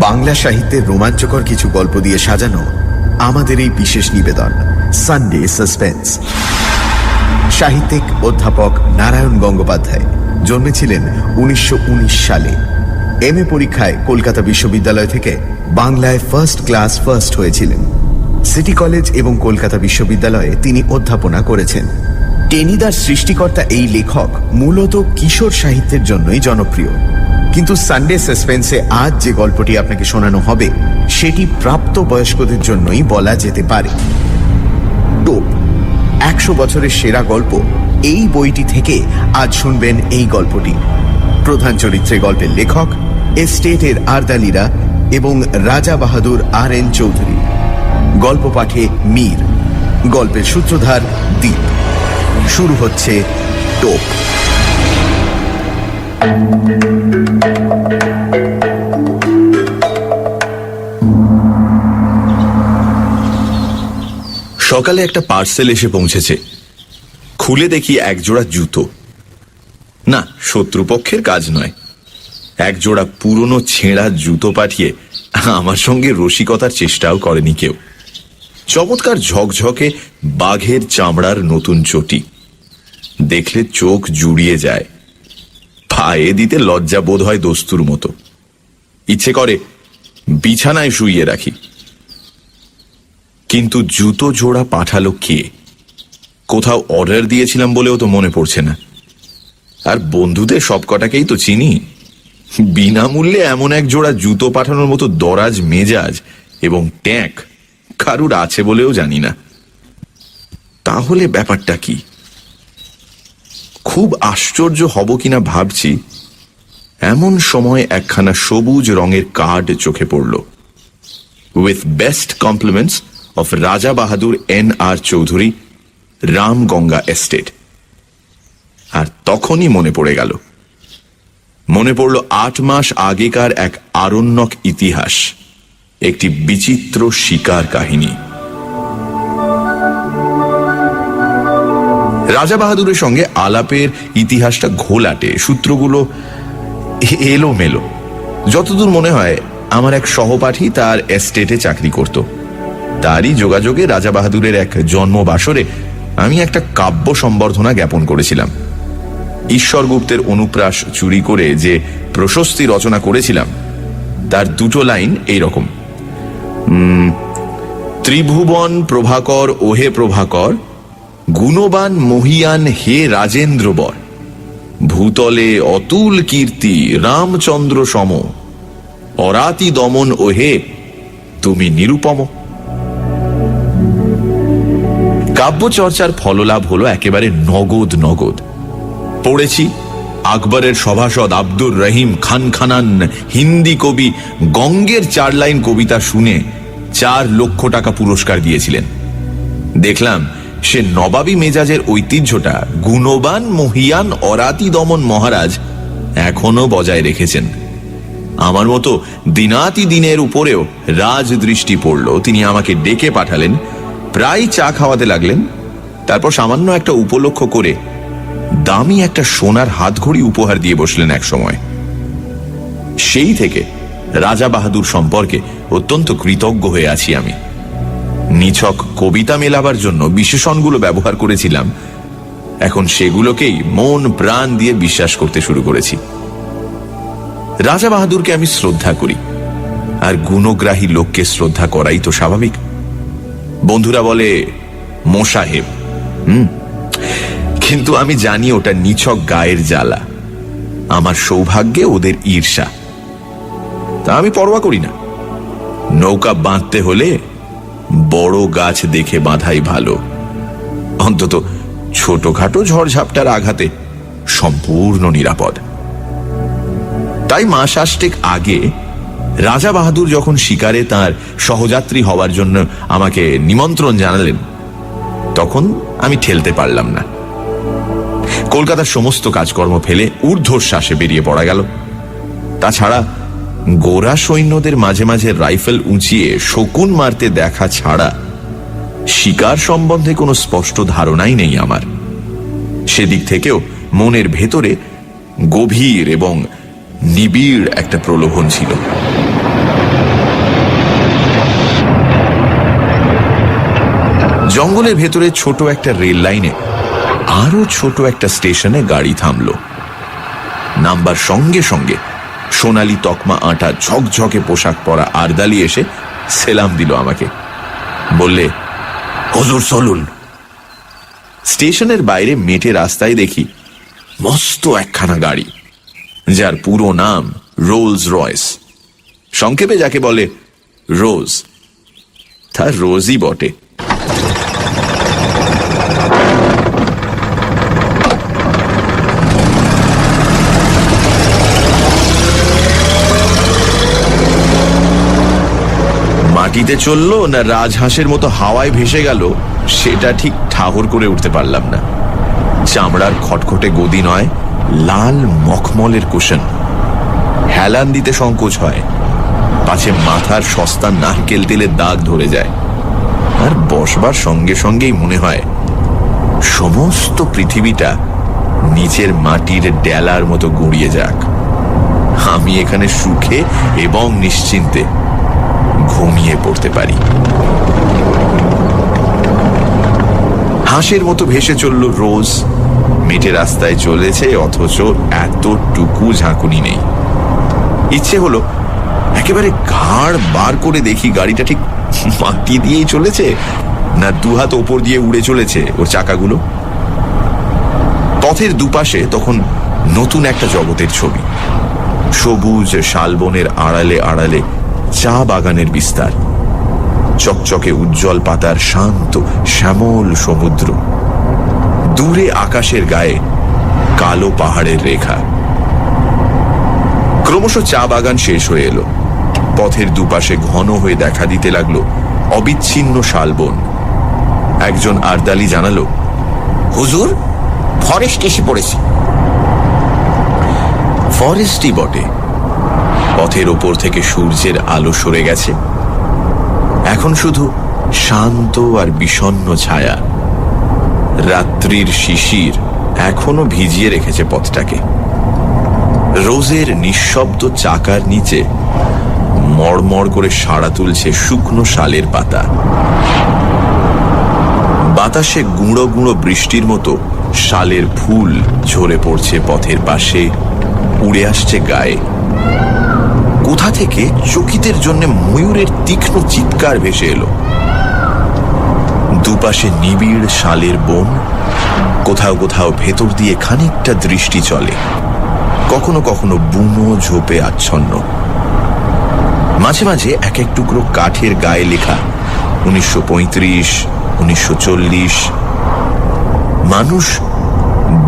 বাংলা সাহিত্যের রোমাঞ্চকর কিছু গল্প দিয়ে সাজানো আমাদের এই বিশেষ নিবেদন সানডে সাসপেন্স। সাহিত্যিক অধ্যাপক নারায়ণ গঙ্গোপাধ্যায় জন্মেছিলেন 1919 সালে। এমএ পরীক্ষায় কলকাতা বিশ্ববিদ্যালয় থেকে বাংলায় ফার্স্ট ক্লাস ফার্স্ট হয়েছিলেন। সিটি কলেজ এবং কলকাতা বিশ্ববিদ্যালয়ে তিনি অধ্যাপনা করেছেন। টেনিদার সৃষ্টিকর্তা এই লেখক মূলত কিশোর সাহিত্যের জন্যই জনপ্রিয়, কিন্তু সানডে সাসপেন্সে আজ যে গল্পটি আপনাকে শোনানো হবে সেটি প্রাপ্ত বয়স্কদের জন্যই বলা যেতে পারে। টোপ 100 বছরের সেরা গল্প, এই বইটি থেকে আজ শুনবেন এই গল্পটি। প্রধান চরিত্রে গল্পের লেখক এস্টেটের আরদালিরা এবং রাজা বাহাদুর আর.এন. চৌধুরী। গল্প পাঠে মীর, গল্পের সূত্রধার দ্বীপ। শুরু হচ্ছে টোপ। সকালে একটা পার্সেল এসে পৌঁছেছে। খুলে দেখি একজোড়া জুতো। না, শত্রুপক্ষের কাজ নয়। একজোড়া পুরনো ছেঁড়া জুতো পাঠিয়ে আমার সঙ্গে রসিকতার চেষ্টাও করেনি কেউ। চমৎকার ঝকঝকে বাঘের চামড়ার নতুন চটি, দেখলে চোখ জুড়িয়ে যায়। পায়ে দিতে লজ্জা বোধ হয় দস্তুর মতো, ইচ্ছে করে বিছানায় শুইয়ে রাখি। কিন্তু জুতো জোড়া পাঠালো কে? কোথাও অর্ডার দিয়েছিলাম বলেও তো মনে পড়ছে না। আর বন্ধুদের সবকটাকেই তো চিনি। বিনামূল্যে এমন এক জোড়া জুতো পাঠানোর মতো দরাজ মেজাজ এবং ট্যাঁক কারুর আছে বলেও জানি না। তাহলে ব্যাপারটা কি? খুব আশ্চর্য হব কিনা ভাবছি, এমন সময় একখানা সবুজ রঙের কার্ড চোখে পড়ল। উইথ বেস্ট কমপ্লিমেন্টস অফ রাজা বাহাদুর N.R. চৌধুরী, রামগঙ্গা এস্টেট। আর তখনই মনে পড়ে গেল। মনে পড়ল 8 মাস আগেকার এক আরণ্যক ইতিহাস, একটি বিচিত্র শিকার কাহিনী। রাজা বাহাদুরের সঙ্গে আলাপের ইতিহাসটা ঘোলাটে, সূত্রগুলো এলোমেলো। যতদূর মনে হয় আমার এক সহপাঠী তার এস্টেটে চাকরি করত। তারই যোগাযোগে রাজা বাহাদুরের এক জন্মবাসরে আমি একটা কাব্য সম্বর্ধনা জ্ঞাপন করেছিলাম। ঈশ্বর গুপ্তের অনুপ্রাস চুরি করে যে প্রশস্তি রচনা করেছিলাম তার 2টো লাইন এইরকম: ত্রিভুবন প্রভাকর ওহে প্রভাকর, গুণবান মহিয়ান হে রাজেন্দ্রবর, ভূতলে অতুল কীর্তি রামচন্দ্র সম, অরাতি দমন ওহে তুমি নিরুপম। কাব্য চর্চার ফললাভ হলো একেবারে নগদ নগদ। পড়েছি আকবরের সভাসদ আব্দুর রহিম খান খানান হিন্দি কবি গঙ্গের 4 লাইন কবিতা শুনে 4 লক্ষ টাকা পুরস্কার দিয়েছিলেন। দেখলাম সে নবাবী মেজাজের ঐতিহ্যটা গুণবান মহিয়ান অরাতি দমন মহারাজ এখনো বজায় রেখেছেন। আমার মতো দিনাতি দিনের উপরেও রাজদৃষ্টি পড়ল। তিনি আমাকে ডেকে পাঠালেন, প্রায় চা খাওয়াতে লাগলেন। তারপর সামান্য একটা উপলক্ষ করে দামি একটা সোনার হাতঘড়ি উপহার দিয়ে বসলেন এক সময়। সেই থেকে রাজা বাহাদুর সম্পর্কে অত্যন্ত কৃতজ্ঞ হয়ে আছি আমি। নিছক কবিতা মেলাবার জন্য বিশেষণগুলো ব্যবহার করেছিলাম, এখন সেগুলোকেই মন প্রাণ দিয়ে বিশ্বাস করতে শুরু করেছি। রাজা বাহাদুরকে আমি শ্রদ্ধা করি, আর গুণগ্রাহী লোককে শ্রদ্ধা করাই তো স্বাভাবিক। বন্ধুরা বলে মোসাহেব, কিন্তু আমি জানি ওটা নিছক গায়ের জ্বালা। আমার সৌভাগ্যে ওদের ঈর্ষা, তা আমি পরোয়া করি না। নৌকা বাঁধতে হলে বড় গাছ দেখে বাঁধাই ভালো, অন্তত ছোটখাটো ঝড়ঝাপটার আঘাতে সম্পূর্ণ নিরাপদ। তাই মাস 8 আগে রাজা বাহাদুর যখন শিকারে তার সহযাত্রী হওয়ার জন্য আমাকে নিমন্ত্রণ জানালেন, তখন আমি ঠেলতে পারলাম না। কলকাতার সমস্ত কাজকর্ম ফেলে ঊর্ধ্বশ্বাসে বেরিয়ে পড়া গেল। তাছাড়া গোরা সৈন্যদের মাঝে মাঝে রাইফেল উঁচিয়ে শকুন মারতে দেখা ছাড়া শিকার সম্বন্ধে কোনো স্পষ্ট ধারণাই নেই আমার। সেদিক থেকেও মনের ভেতরে গভীর এবং নিবিড় একটা প্রলোভন ছিল। জঙ্গলের ভেতরে ছোট একটা রেল লাইনে আরো ছোট একটা স্টেশনে গাড়ি থামলো। নামবার সঙ্গে সঙ্গে সোনালি তকমা আঁটা ঝকঝকে পোশাক পরা আরদালি এসে সেলাম দিল আমাকে। বললে, হুজুর চলুন। স্টেশনের বাইরে মেটে রাস্তায় দেখি মস্ত একখানা গাড়ি, যার পুরো নাম রোলস রয়েস, সংক্ষেপে যাকে বলে রোজ। তার রোজই বটে। মাটিতে চললো না রাজহাঁসের মতো হাওয়ায় ভেসে গেল সেটা ঠিক ঠাহর করে উঠতে পারলাম না। চামড়ার খটখটে গদি নয়, লাল মখমলের কুশন। হেলান দিতে সংকোচ হয়, পাছে মাথার সস্তা নারকেল তেলের দাগ ধরে যায়। আর বসবার সঙ্গে সঙ্গেই মনে হয় সমস্ত পৃথিবীটা নিচের মাটির ডেলার মতো গুঁড়িয়ে যাক, আমি এখানে সুখে এবং নিশ্চিন্তে ঘুমিয়ে পড়তে পারি। হাঁসের মতো ভেসে চলল রোজ। মেটে রাস্তায় চলেছে, অথচ এতটুকু ঝাঁকুনি নেই। ইচ্ছে হলো একেবারে ঘাড় বার করে দেখি গাড়িটা ঠিক মাটি দিয়েই চলেছে না দুহাত ওপর দিয়ে উড়ে চলেছে ওর চাকাগুলো। পথের দুপাশে তখন নতুন একটা জগতের ছবি। সবুজ শালবনের আড়ালে আড়ালে চা বাগানের বিস্তার, চকচকে উজ্জ্বল পাতার শান্ত শ্যামল সমুদ্র, দূরে আকাশের গায়ে কালো পাহাড়ের রেখা। ক্রমশ চা বাগান শেষ হয়ে এলো। পথের দুপাশে ঘন হয়ে দেখা দিতে লাগলো অবিচ্ছিন্ন শালবন। একজন আরদালি জানালো, হুজুর, ফরেস্ট এসে পড়েছে। ফরেস্টই বটে। পথের ওপর থেকে সূর্যের আলো সরে গেছে, এখন শুধু শান্ত আর বিষণ্ণ ছায়া। রাত্রির শিশির এখনো ভিজিয়ে রেখেছে পথটাকে। রোজের নিঃশব্দ চাকার নিচে মড়মড় করে সাড়া তুলছে শুকনো শালের পাতা। বাতাসে গুঁড়ো গুঁড়ো বৃষ্টির মতো শালের ফুল ঝরে পড়ছে পথের পাশে, উড়ে আসছে গায়ে। কোথা থেকে চকিতের জন্য ময়ূরের তীক্ষ্ণ চিৎকার ভেসে এলো। দুপাশে নিবিড় শালের বন, কোথাও কোথাও ভেতর দিয়ে খানিকটা দৃষ্টি চলে, কখনো কখনো বুনো ঝোপে আচ্ছন্ন। মাঝে মাঝে এক এক টুকরো কাঠের গায়ে লেখা 1935, 1940। মানুষ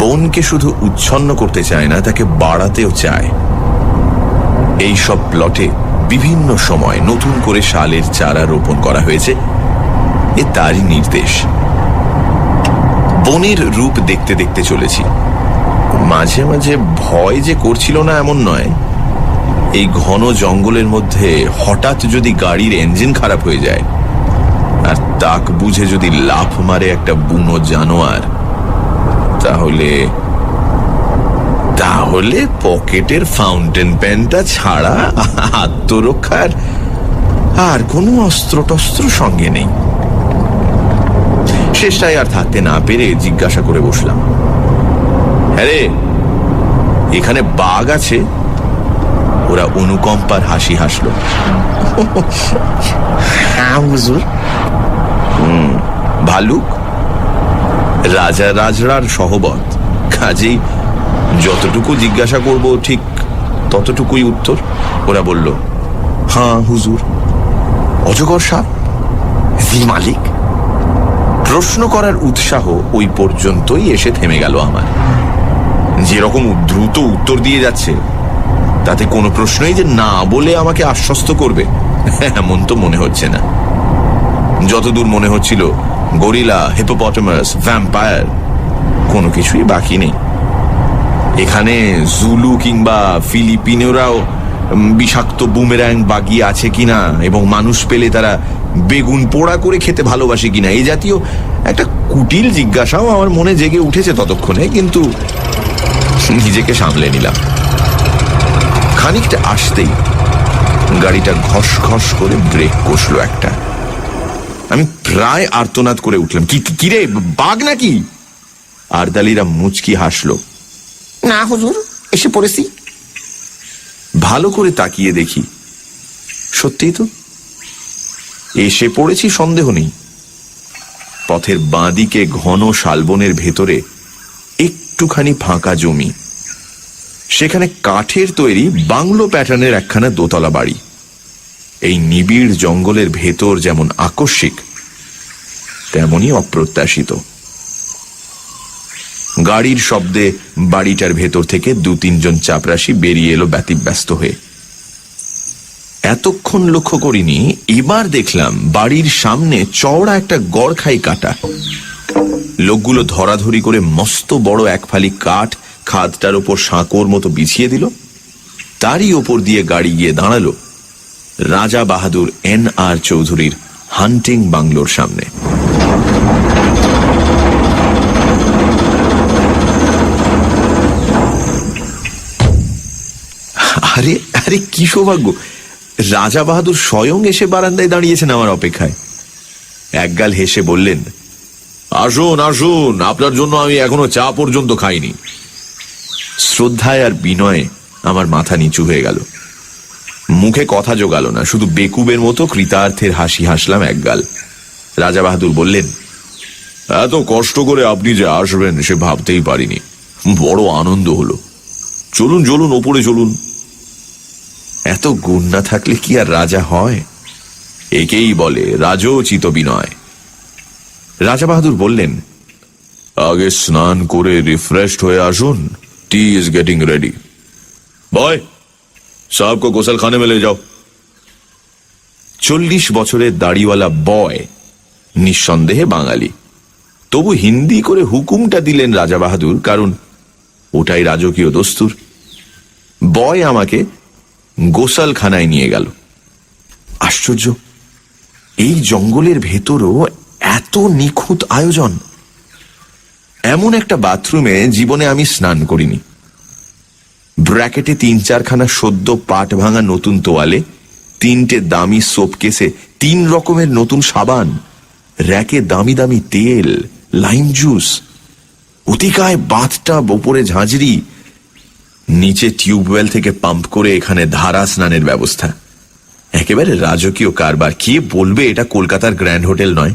বনকে শুধু উচ্ছন্ন করতে চায় না, তাকে বাড়াতেও চায়। এই সব প্লটে বিভিন্ন সময় নতুন করে শালের চারা রোপণ করা হয়েছে, এ তারই নির্দেশ। বনের রূপ দেখতে দেখতে চলেছি। মাঝে মাঝে ভয় যে করছিল না এমন নয়। এই ঘন জঙ্গলের মধ্যে হঠাৎ যদি গাড়ির ইঞ্জিন খারাপ হয়ে যায় আর তাক বুঝে যদি লাফ মারে একটা বুনো জানোয়ার, তাহলে তাহলে পকেটের ফাউন্টেন পেনটা ছাড়া আত্মরক্ষার আর কোনো অস্ত্র টস্ত্র সঙ্গে নেই। শেষটায় আর থাকতে না পেরে জিজ্ঞাসা করে বসলাম, হ্যাঁ রে, এখানে বাঘ আছে? ওরা অনুকম্পার হাসি হাসলো। হ্যাঁ হুজুর। ভালুক? রাজা রাজরার সহবত, কাজেই যতটুকু জিজ্ঞাসা করব ঠিক ততটুকুই উত্তর। ওরা বলল, হ্যাঁ হুজুর। অজগর সাপ? জি মালিক। প্রশ্ন করার উৎসাহ ওই পর্যন্তই এসে থেমে গেল আমার। যেরকম দ্রুত উত্তর দিয়ে যাচ্ছে, তাতে কোনো প্রশ্নই যে না বলে আমাকে আশ্বস্ত করবে এমন তো মনে হচ্ছে না। যতদূর মনে হচ্ছিল গরিলা, হিপোপটেমাস, ভ্যাম্পায়ার কোনো কিছুই বাকি নেই। এখানে জুলু কিংবা ফিলিপিনোরাও বিষাক্ত বুমেরাং বাগিয়ে আছে কিনা এবং মানুষ পেলে তারা বেগুন পোড়া করে খেতে ভালোবাসে কিনা, এই জাতীয় একটা কুটিল জিজ্ঞাসাও আমার মনে জেগে উঠেছে ততক্ষণে, কিন্তু নিজেকে সামলে নিলাম। খানিকটা আসতেই গাড়িটা ঘস ঘস করে ব্রেক কষলো একটা। আমি প্রায় আর্তনাদ করে উঠলাম, কিরে বাঘ নাকি? আরদালিরা মুচকি হাসলো। না হুজুর, এসে পড়েছি। ভালো করে তাকিয়ে দেখি, সত্যিই তো এসে পড়েছি, সন্দেহ নেই। পথের বাঁদিকে ঘন শালবনের ভেতরে একটুখানি ফাঁকা জমি, সেখানে কাঠের তৈরি বাংলো প্যাটার্নের একখানা দোতলা বাড়ি। এই নিবিড় জঙ্গলের ভেতর যেমন আকস্মিক, তেমনি অপ্রত্যাশিত। গাড়ির শব্দে বাড়িটার ভেতর থেকে 2-3 জন চাপরাশি বেরিয়ে এলো ব্যতিব্যস্ত হয়ে। এতক্ষণ লক্ষ্য করিনি, এবার দেখলাম বাড়ির সামনে চওড়া একটা গড়খাই কাটা। লোকগুলো ধরাধরি করে মস্ত বড় এক ফালি কাঠ খাদটার ওপর সাঁকোর মতো বিছিয়ে দিল। তারই ওপর দিয়ে গাড়ি গিয়ে দাঁড়ালো রাজা বাহাদুর N.R. চৌধুরীর হান্টিং বাংলোর সামনে। আরে আরে কি সৌভাগ্য! রাজা বাহাদুর স্বয়ং এসে বারান্দায় দাঁড়িয়েছেন আমার অপেক্ষায়। একগাল হেসে বললেন, আসুন আসুন, আপনার জন্য আমি এখনো চা পর্যন্ত খাইনি। শ্রদ্ধায় আর বিনয়ে আমার মাথা নিচু হয়ে গেল। মুখে কথা জোগালো না, শুধু বেকুবের মতো কৃতার্থের হাসি হাসলাম একগাল। রাজা বাহাদুর বললেন, এত কষ্ট করে আপনি যে আসবেন সে ভাবতেই পারিনি, বড় আনন্দ হলো। চলুন চলুন, ওপরে চলুন। এত গুণ না থাকলে কি আর রাজা হয়? একেই বলে রাজোচিত বিনয়। রাজা বাহাদুর বললেন, আগে স্নান করে রিফ্রেশড হয়ে আসুন, টি ইজ গেটিং রেডি। বয়, সাহেব কো গোসলখানে में ले जाओ। 40 বছরের দাড়িওয়ালা বয়, নিঃসন্দেহে বাঙালি, তবু হিন্দি করে হুকুমটা দিলেন রাজা বাহাদুর, কারণ ওটাই রাজকীয় দস্তুর। বয় আমাকে গোসলখানায় নিয়ে গেল। আশ্চর্য, এই জঙ্গলের ভেতরও এত নিখুঁত আয়োজন। এমন একটা বাথরুমে জীবনে আমি স্নান করিনি। ব্র্যাকেটে 3-4 খানা সদ্য পাট ভাঙা নতুন তোয়ালে, 3টে দামি সোপ কেসে 3 রকমের নতুন সাবান, র্যাকে দামি দামি তেল, লাইম জুস, অতিকায় বাথটাব, ওপরে ঝাঁঝরি, নিচে টিউবওয়েল থেকে পাম্প করে এখানে ধারা স্নানের ব্যবস্থা। একেবারে রাজকীয় কারবার। কে বলবে এটা কলকাতার গ্র্যান্ড হোটেল নয়?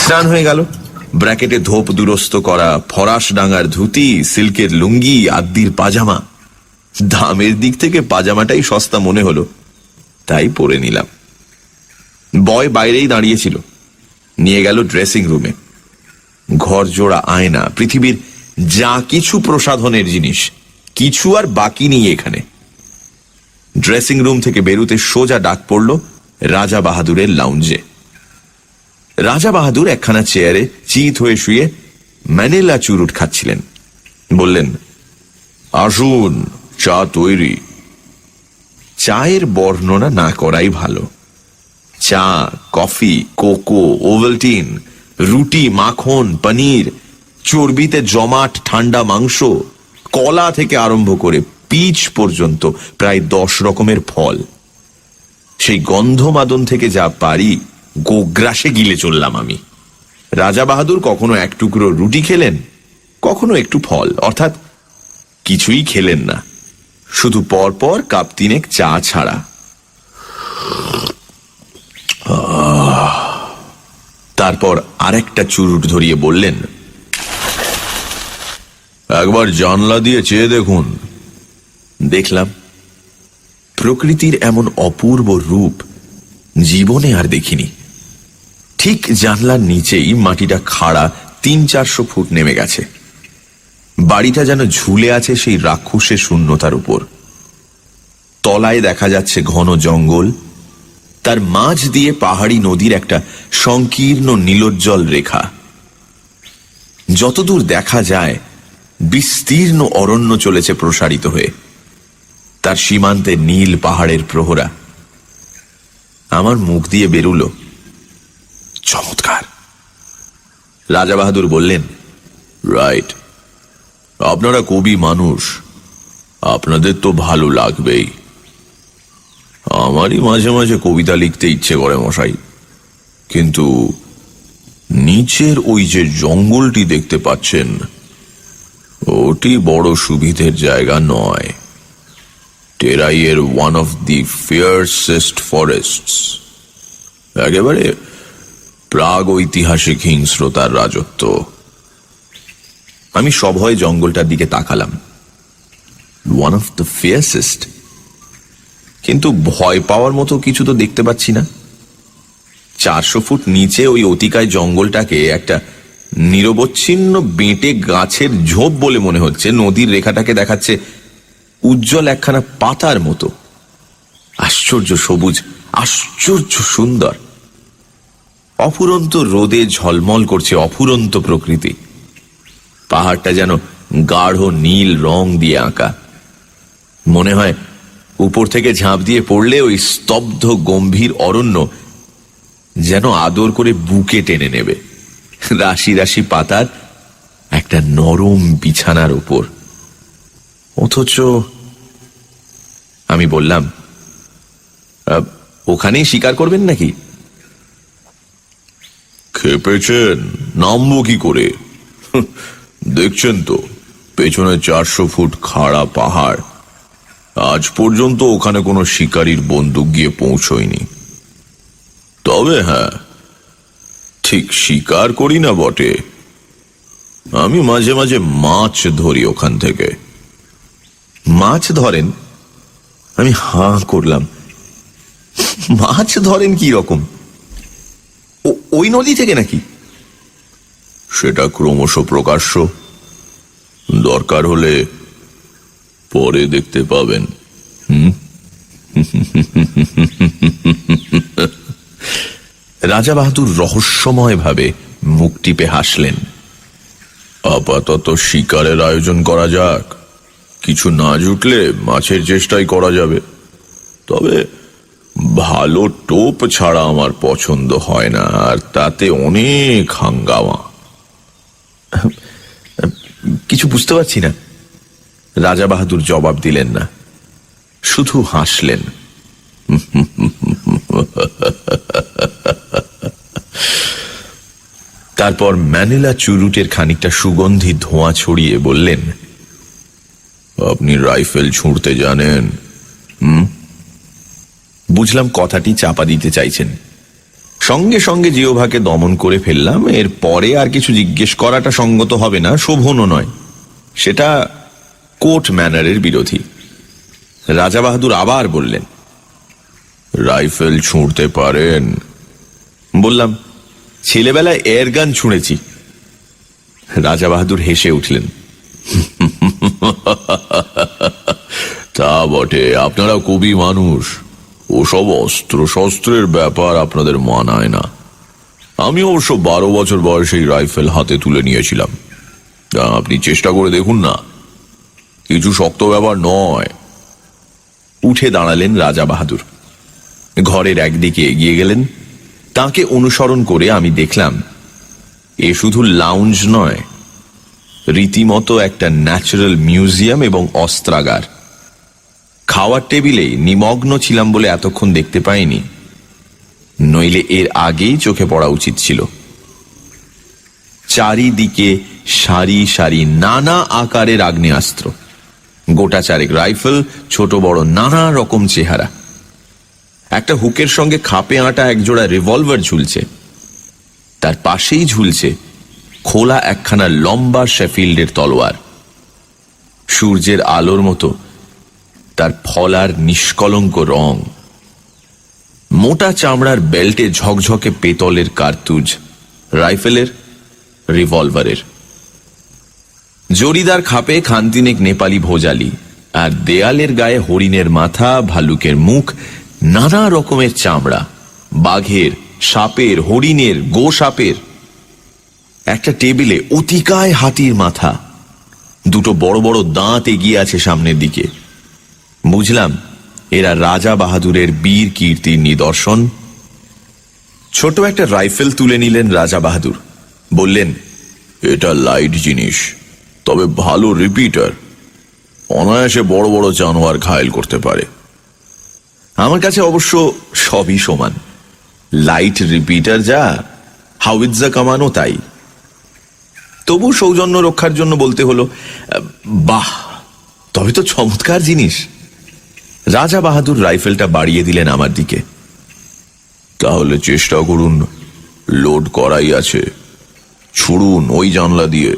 স্নান হয়ে গেল। ব্র্যাকেটে ধোপ দুরস্ত করা ফরাস ডাঙার ধুতি, সিল্কের লুঙ্গি, আদ্দির পাজামা। দামের দিক থেকে পাজামাটাই সস্তা মনে হলো, তাই পরে নিলাম। বয় বাইরেই দাঁড়িয়েছিল, নিয়ে গেল ড্রেসিং রুমে। ঘর জোড়া আয়না, পৃথিবীর যা কিছু প্রসাধনের জিনিস, কিছু আর বাকি নেই এখানে। ড্রেসিং রুম থেকে বেরুতে সোজা ডাক পড়ল রাজা বাহাদুরের লাউঞ্জে। রাজা বাহাদুর একখানা চেয়ারে চিত হয়ে শুয়ে ম্যানিলা চুরুট খাচ্ছিলেন। বললেন, আসুন, চা তৈরি। চায়ের বর্ণনা না করাই ভালো। চা, কফি, কোকো, ওভালটিন, রুটি, মাখন, পনির, চর্বিতে জমাট ঠান্ডা মাংস, কলা থেকে আরম্ভ করে পিচ পর্যন্ত প্রায় 10 রকমের ফল। সেই গন্ধমাদন থেকে যা পারি গোগ্রাসে গিলে চললাম আমি। রাজা বাহাদুর কখনো 1 টুকরো রুটি খেলেন, কখনো একটু ফল, অর্থাৎ কিছুই খেলেন না, শুধু পরপর কাপ 3 চা ছাড়া। তারপর আরেকটা চুরুট ধরিয়ে বললেন, একবার জানলা দিয়ে চেয়ে দেখুন। দেখলাম। প্রকৃতির এমন অপূর্ব রূপ জীবনে আর দেখিনি। ঠিক জানলার নিচেই মাটিটা খাড়া 300-400 ফুট নেমে গেছে। বাড়িটা যেন ঝুলে আছে সেই রাক্ষসের শূন্যতার উপর। তলায় দেখা যাচ্ছে ঘন জঙ্গল, তার মাঝ দিয়ে পাহাড়ি নদীর একটা সংকীর্ণ নীলোজ্জ্বল রেখা। যতদূর দেখা যায় বিস্তীর্ণ অরণ্য চলেছে প্রসারিত হয়ে, তার সীমান্তে নীল পাহাড়ের প্রহরা। আমার মুখ দিয়ে বেরুল, চমৎকার, রাজা বাহাদুর বললেন, রাইট, আপনারা কবি মানুষ, আপনাদের তো ভালো লাগবেই। আমারই মাঝে মাঝে কবিতা লিখতে ইচ্ছে করে মশাই, কিন্তু নিচের ওই যে জঙ্গলটি দেখতে পাচ্ছেন, ওটি বড় সুবিধের জায়গা নয়। টেরাইয়ের ওয়ান অফ দি ফিয়ার্সেস্ট ফরেস্টস, একেবারে প্রাগ ঐতিহাসিক হিংস্রতার রাজত্ব। আমি সভয়ে জঙ্গলটার দিকে তাকালাম। ওয়ান অফ দ্য ফিয়ার্সেস্ট, কিন্তু ভয় পাওয়ার মতো কিছু তো দেখতে পাচ্ছি না। 400 ফুট নিচে ওই অতিকায় জঙ্গলটাকে একটা নিরবচ্ছিন্ন বেঁটে গাছের ঝোপ বলে মনে হচ্ছে। নদীর রেখাটাকে দেখাচ্ছে উজ্জ্বল একখানা পাতার মতো। আশ্চর্য সবুজ, আশ্চর্য সুন্দর। অফুরন্ত রোদে ঝলমল করছে অফুরন্ত প্রকৃতি। পাহাড়টা যেন গাঢ় নীল রং দিয়ে আঁকা। মনে হয় উপর থেকে ঝাঁপ দিয়ে পড়লে ওই স্তব্ধ গম্ভীর অরণ্য যেন আদর করে বুকে টেনে নেবে, রাশি রাশি পাতার একটা নরম বিছানার উপর। অথচ আমি বললাম, ওখানেই শিকার করবেন নাকি? খেপেছেন, নামবো কি করে? দেখছেন তো পেছনে 400 ফুট খাড়া পাহাড়। আজ পর্যন্ত ওখানে কোনো শিকারীর বন্দুক গিয়ে পৌঁছয়নি। তবে হ্যাঁ, ঠিক শিকার করি না বটে, আমি মাঝে মাঝে মাছ ধরি ওখান থেকে। মাছ ধরেন? আমি হাঁ করলাম। মাছ ধরেন কি রকম? ওই নদী থেকে নাকি? সেটা ক্রমশ প্রকাশ্য, দরকার হলে পরে দেখতে পাবেন। রাজা বাহাদুর রহস্যময় ভাবে মুখ টিপে হাসলেন। আপাতত শিকারের আয়োজন করা যাক, কিছু না জুটলে মাছের চেষ্টাই করা যাবে। তবে ভালো টোপ ছাড়া আমার পছন্দ হয় না, আর তাতে অনেক হাঙ্গামা। কিছু বুঝতে পারছি না। রাজা বাহাদুর জবাব দিলেন না, শুধু হাসলেন। তারপর ম্যানিলা চুরুটের খানিকটা সুগন্ধি ধোঁয়া ছড়িয়ে বললেন, আপনি রাইফেল ছুঁড়তে জানেন? বুঝলাম কথাটি চাপা দিতে চাইছেন। সঙ্গে সঙ্গে জিওভাকে দমন করে ফেললাম। এর পরে আর কিছু জিজ্ঞেস করাটা সঙ্গত হবে না, শোভনও নয়। সেটা কোর্ট ম্যানারের বিরোধী। রাজা বাহাদুর আবার বললেন, রাইফেল ছুঁড়তে পারেন? বললাম, ছেলেবেলায় এয়ারগান ছুঁড়েছি। রাজা বাহাদুর হেসে উঠলেন, তা বটে, আপনারা কবি মানুষ, ওসব অস্ত্র শস্ত্রের ব্যাপার আপনাদের মানায় না। আমি অবশ্য 12 বছর বয়সে রাইফেল হাতে তুলে নিয়েছিলাম। আপনি চেষ্টা করে দেখুন না, কিছু শক্ত ব্যাপার নয়। উঠে দাঁড়ালেন রাজা বাহাদুর, ঘরের একদিকে এগিয়ে গেলেন। তাকে অনুসরণ করে আমি দেখলাম এ শুধু লাউঞ্জ নয়, রীতিমতো একটা ন্যাচারাল মিউজিয়াম এবং অস্ত্রাগার। খাওয়ার টেবিলেই নিমগ্ন ছিলাম বলে এতক্ষণ দেখতে পাইনি, নইলে এর আগেই চোখে পড়া উচিত ছিল। চারিদিকে সারি সারি নানা আকারের আগ্নেয়াস্ত্র, গোটা চারেক রাইফেল, ছোট বড় নানা রকম চেহারা। একটা হুকের সঙ্গে খাপে আঁটা একজোড়া রিভলভার ঝুলছে। তার পাশেই ঝুলছে খোলা একখানা লম্বা শেফিল্ডের তলোয়ার। সূর্যের আলোর মতো তার ফলার নিষ্কলঙ্ক রং। মোটা চামড়ার বেল্টে ঝকঝকে পেতলের কার্তুজ, রাইফেলের, রিভলভারের। জরিদার খাপে খানতিনেক নেপালি ভোজালি, আর দেয়ালের গায়ে হরিণের মাথা, ভালুকের মুখ, নানা রকমের চামড়া, বাঘের, সাপের, হরিণের, গো সাপের। একটা টেবিলে অতিকায় হাতির মাথা, দুটো বড় বড় দাঁত এগিয়ে আছে সামনের দিকে। বুঝলাম এরা রাজা বাহাদুরের বীর কীর্তির নিদর্শন। ছোট একটা রাইফেল তুলে নিলেন রাজা বাহাদুর, বললেন, এটা লাইট জিনিস, তবে ভালো রিপিটার। অনায়াসে বড় বড় জানোয়ার ঘায়েল করতে পারে। আমার কাছে অবশ্য সবই সমান। লাইট রিপিটার যা, হাউইৎজা কামানো তাই। তবু সৌজন্য রক্ষার জন্য বলতে হলো, বাহ, তবে তো চমৎকার জিনিস। রাজা বাহাদুর রাইফেলটা বাড়িয়ে দিলেন আমার দিকে। তাহলে চেষ্টা করুন, লোড করাই আছে, ছুড়ুন ওই জানলা দিয়ে।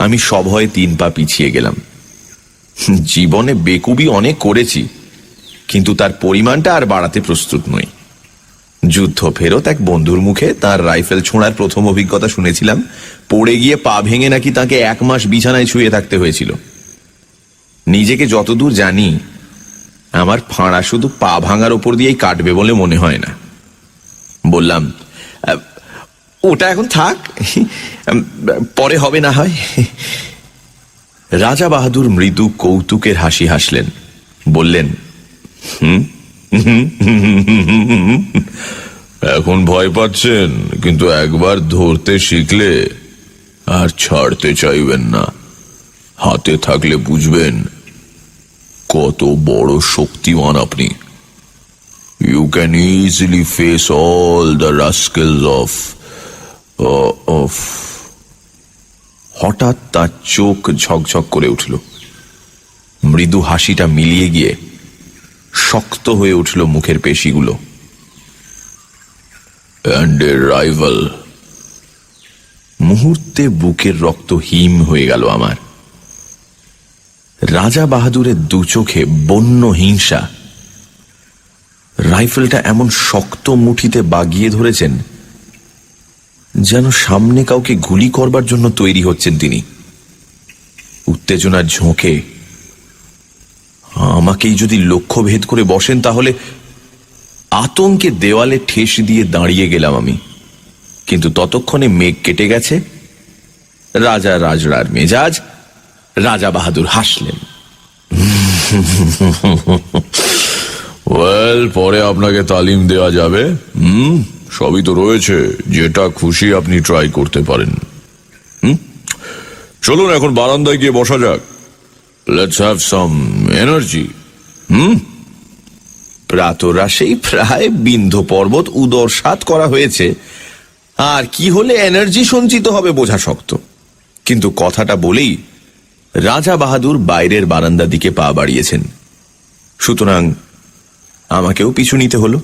আমি সভয়ে 3 পা পিছিয়ে গেলাম। জীবনে বেকুবি অনেক করেছি, কিন্তু তার পরিমাণটা আর বাড়াতে প্রস্তুত নই। যুদ্ধ ফেরত এক বন্ধুর মুখে তার রাইফেল ছোঁড়ার প্রথম অভিজ্ঞতা শুনেছিলাম। পড়ে গিয়ে পা ভেঙে নাকি তাকে 1 মাস বিছানায় শুয়ে থাকতে হয়েছিল। নিজেকে যতদূর জানি, আমার ফাঁড়া শুধু পা ভাঙার ওপর দিয়েই কাটবে বলে মনে হয় না। বললাম, ওটা এখন থাক, পরে হবে না হয়। রাজা বাহাদুর মৃদু কৌতুকের হাসি হাসলেন। বললেন, এখন ভয় পাচ্ছেন, কিন্তু একবার ধরতে শিখলে আর ছাড়তে চাইবেন না। হাতে থাকলে বুঝবেন কত বড় শক্তিমান আপনি। You can easily face all the rascals of. হঠাৎ তার চোখ ঝকঝক করে উঠল। মৃদু হাসিটা মিলিয়ে গিয়ে শক্ত হয়ে উঠল মুখের পেশিগুলো। And a rival. মুহূর্তে বুকের রক্ত হিম হয়ে গেল আমার। রাজা বাহাদুরের 2 চোখে বন্য হিংসা। রাইফেলটা এমন শক্ত মুঠিতে বাগিয়ে ধরেছেন যেন সামনে কাউকে গুলি করবার জন্য তৈরি হচ্ছেন তিনি। উত্তেজনার ঝোঁকে আমাকেই যদি লক্ষ্য ভেদ করে বসেন, তাহলে আতঙ্কে দেওয়ালে ঠেস দিয়ে দাঁড়িয়ে গেলাম আমি। কিন্তু ততক্ষণে মেঘ কেটে গেছে। রাজা রাজড়ার মেজাজ। রাজা বাহাদুর হাসলেন। ওয়েল, পরে আপনাকে তালিম দেওয়া যাবে। সবই তো রয়েছে, যেটা খুশি আপনি ট্রাই করতে পারেন। চলুন এখন বারান্দায় গিয়ে বসা যাক। Let's have some energy. প্রাতরাশেই প্রায় বিন্ধ্য পর্বত উদরসাৎ করা হয়েছে, আর কি হলে এনার্জি সঞ্চিত হবে বোঝা শক্ত। কিন্তু কথাটা বলেই রাজা বাহাদুর বাইরের বারান্দা দিকে পা বাড়িয়েছেন। সুতরাং আমাকেও পিছু নিতে হলো।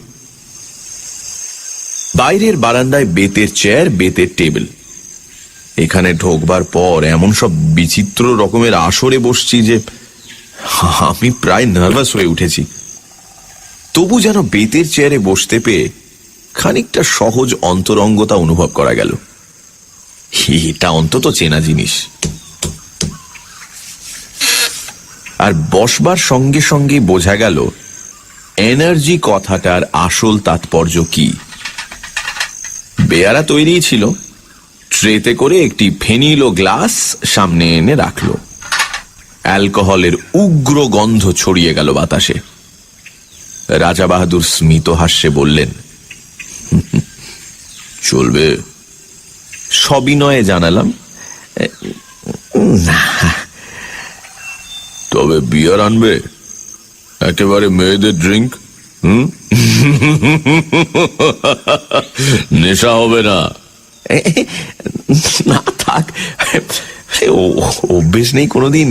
বাইরের বারান্দায় বেতের চেয়ার, বেতের টেবিল। এখানে ঢোকবার পর এমন সব বিচিত্র রকমের আসরে বসছি যে আমি প্রায় নার্ভাস হয়ে উঠেছি। তবু যেন বেতের চেয়ারে বসতে পেয়ে খানিকটা সহজ অন্তরঙ্গতা অনুভব করা গেল। এটা অন্তত চেনা জিনিস। আর বসবার সঙ্গে সঙ্গে বোঝা গেল এনার্জি কথাটার আসল তাৎপর্য কি। বেয়ারা তৈরি ছিল, ট্রেতে করে একটি ফেনিল ও গ্লাস সামনে এনে রাখল। অ্যালকোহলের উগ্র গন্ধ ছড়িয়ে গেল বাতাসে। রাজা বাহাদুর স্মিত হাস্যে বললেন, চলবে? সবিনয়ে জানালাম, না। তবে বিয়ার আনবে? একেবারে মেয়েদের ড্রিঙ্ক। নেশা হবে না? না থাক, অভ্যেস নেই কোনোদিন।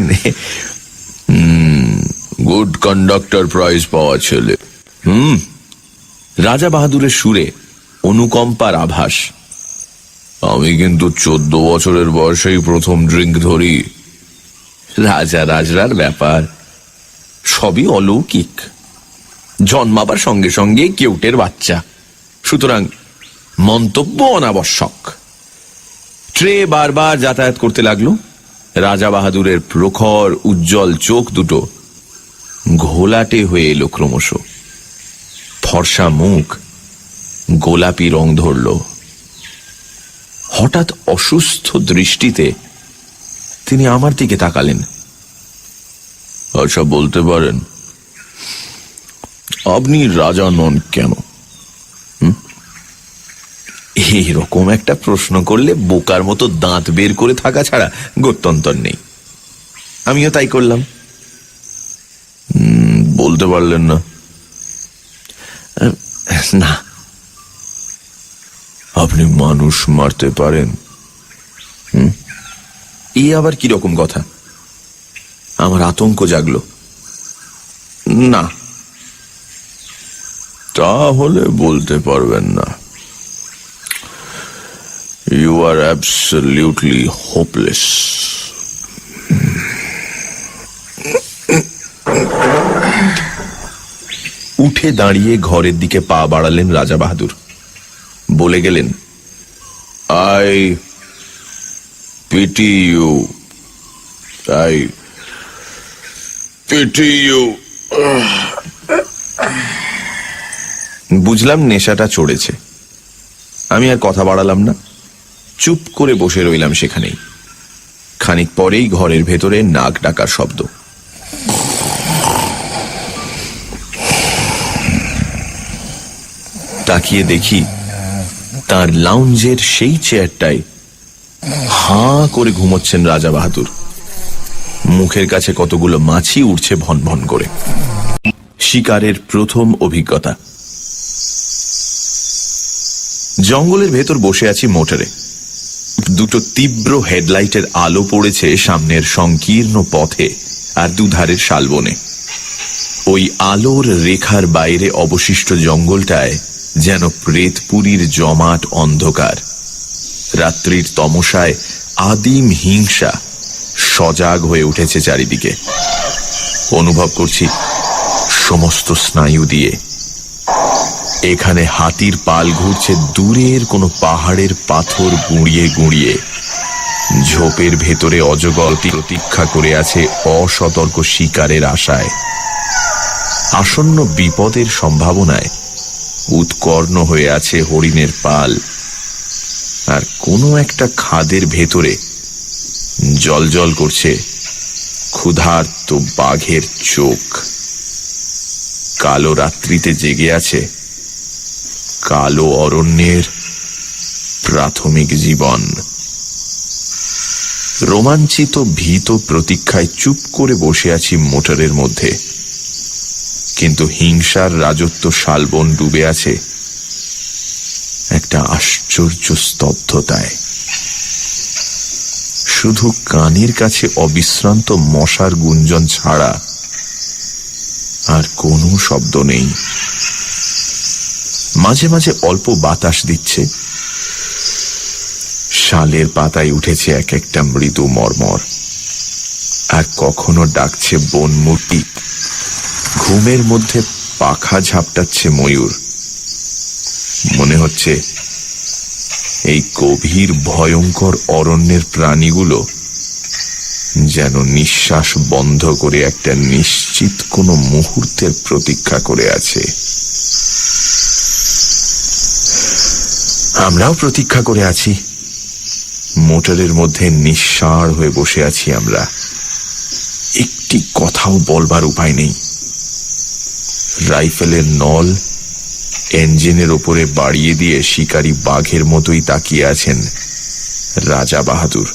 গুড কন্ডাক্টর প্রাইজ পাওয়া ছেলে। রাজা বাহাদুরের সুরে অনুকম্পার আভাস। আমি কিন্তু 14 বছরের বয়সেই প্রথম ড্রিঙ্ক ধরি। রাজা রাজরার ব্যাপার সবই অলৌকিক। জন্মাবার সঙ্গে সঙ্গে কেউটের বাচ্চা, সুতরাং মন্তব্য অনাবশ্যক। ট্রে বারবার যাতায়াত করতে লাগলো। রাজা বাহাদুরের প্রখর উজ্জ্বল চোখ দুটো ঘোলাটে হয়ে এলো ক্রমশ। ফর্সা মুখ গোলাপি রং ধরল। হঠাৎ অসুস্থ দৃষ্টিতে তিনি আমার দিকে তাকালেন। আচ্ছা, বলতে পারেন আপনি রাজা নন কেন? এইরকম একটা প্রশ্ন করলে বোকার মতো দাঁত বের করে থাকা ছাড়া গত্যন্তর নেই। আমিও তাই করলাম। বলতে পারলেন না? না। আপনি মানুষ মারতে পারেন? এ আবার কিরকম কথা? আমার আতঙ্ক জাগলো। না। তাহলে বলতে পারবেন না। You are absolutely hopeless. উঠে দাঁড়িয়ে ঘরের দিকে পা বাড়ালেন রাজা বাহাদুর। বলে গেলেন, I pity you, I pity you. বুঝলাম নেশাটা চড়েছে। আমি আর কথা বাড়ালাম না, চুপ করে বসে রইলাম সেখানেই। খানিক পরেই ঘরের ভেতরে নাক ডাকার শব্দ। তাকিয়ে দেখি তার লাউঞ্জের সেই চেয়ারটায় হাঁ করে ঘুমোচ্ছেন রাজা বাহাদুর। মুখের কাছে কতগুলো মাছি উঠছে ভন ভন করে। শিকারের প্রথম অভিজ্ঞতা। জঙ্গলের ভেতর বসে আছি মোটরে। দুটো তীব্র হেডলাইটের আলো পড়েছে সামনের সংকীর্ণ পথে আর দুধারের শালবনে। ওই আলোর রেখার বাইরে অবশিষ্ট জঙ্গলটায় যেন প্রেতপুরীর জমাট অন্ধকার। রাত্রির তমসায় আদিম হিংসা সজাগ হয়ে উঠেছে চারিদিকে। অনুভব করছি সমস্ত স্নায়ু দিয়ে এখানে হাতির পাল ঘুরছে দূরের কোনো পাহাড়ের পাথর গুঁড়িয়ে গুঁড়িয়ে। ঝোপের ভেতরে অজগর প্রতীক্ষা করে আছে অসতর্ক শিকারের আশায়। আসন্ন বিপদের সম্ভাবনায় উৎকর্ণ হয়ে আছে হরিণের পাল। আর কোনো একটা খাদের ভেতরে জলজল করছে ক্ষুধার্ত বাঘের চোখ। কালো রাত্রিতে জেগে আছে কালো অরণ্যের প্রাথমিক জীবন। রোমাঞ্চিত ভীত প্রতীক্ষায় চুপ করে বসে আছি মোটরের মধ্যে। কিন্তু হিংসার রাজত্ব শালবন ডুবে আছে একটা আশ্চর্য স্তব্ধতায়। শুধু কানের কাছে অবিশ্রান্ত মশার গুঞ্জন ছাড়া আর কোনো শব্দ নেই। মাঝে মাঝে অল্প বাতাস দিচ্ছে। শালের পাতায় উঠেছে এক একটা মৃদু মর্মর। আর কখনো ডাকছে বনমূর্তি। ঘুমের মধ্যে পাখা ঝাপটাচ্ছে ময়ূর। মনে হচ্ছে এই গভীর ভয়ঙ্কর অরণ্যের প্রাণীগুলো যেন নিঃশ্বাস বন্ধ করে একটা নিশ্চিত কোনো মুহূর্তের প্রতীক্ষা করে আছে। আমরাও প্রতীক্ষা করে আছি। মোটরের মধ্যে নিঃসাড় হয়ে বসে আছি আমরা। একটি কথাও বলবার উপায় নেই। রাইফেলের নল ইঞ্জিনের ওপরে বাড়িয়ে দিয়ে শিকারী বাঘের মতোই তাকিয়ে আছেন রাজা বাহাদুর।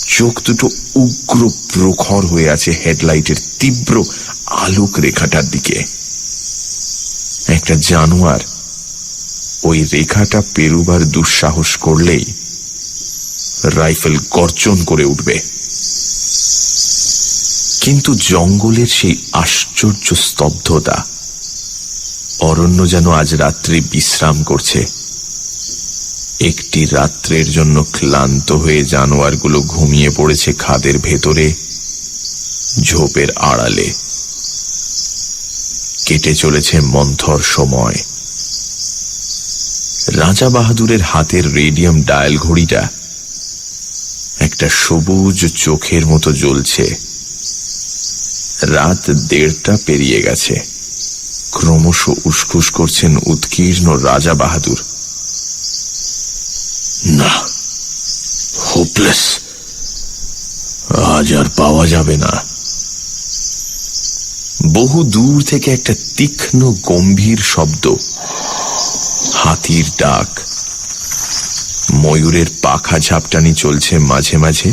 চোখ দুটো উগ্র প্রখর হয়ে আছে হেডলাইটের তীব্র আলোক রেখাটার দিকে। একটা জানোয়ার ওই রেখাটা পেরুবার দুঃসাহস করলেই রাইফেল গর্জন করে উঠবে। কিন্তু জঙ্গলের সেই আশ্চর্য স্তব্ধতা। অরণ্য যেন আজ রাত্রি বিশ্রাম করছে। একটি রাত্রের জন্য ক্লান্ত হয়ে জানোয়ারগুলো ঘুমিয়ে পড়েছে খাদের ভেতরে, ঝোপের আড়ালে। কেটে চলেছে মন্থর সময়। রাজা বাহাদুরের হাতের রেডিয়াম ডায়াল ঘড়িটা একটা সবুজ চোখের মতো জ্বলছে। রাত 1:30 পেরিয়ে গেছে। ক্রমশ উসখুস করছেন উৎকীর্ণ রাজা বাহাদুর। না, হোপলেস। আজ আর পাওয়া যাবে না। বহু দূর থেকে একটা তীক্ষ্ণ গম্ভীর শব্দ হাতির ডাক, ময়ূরের পাখা ঝাপটানি চলছে মাঝে মাঝে।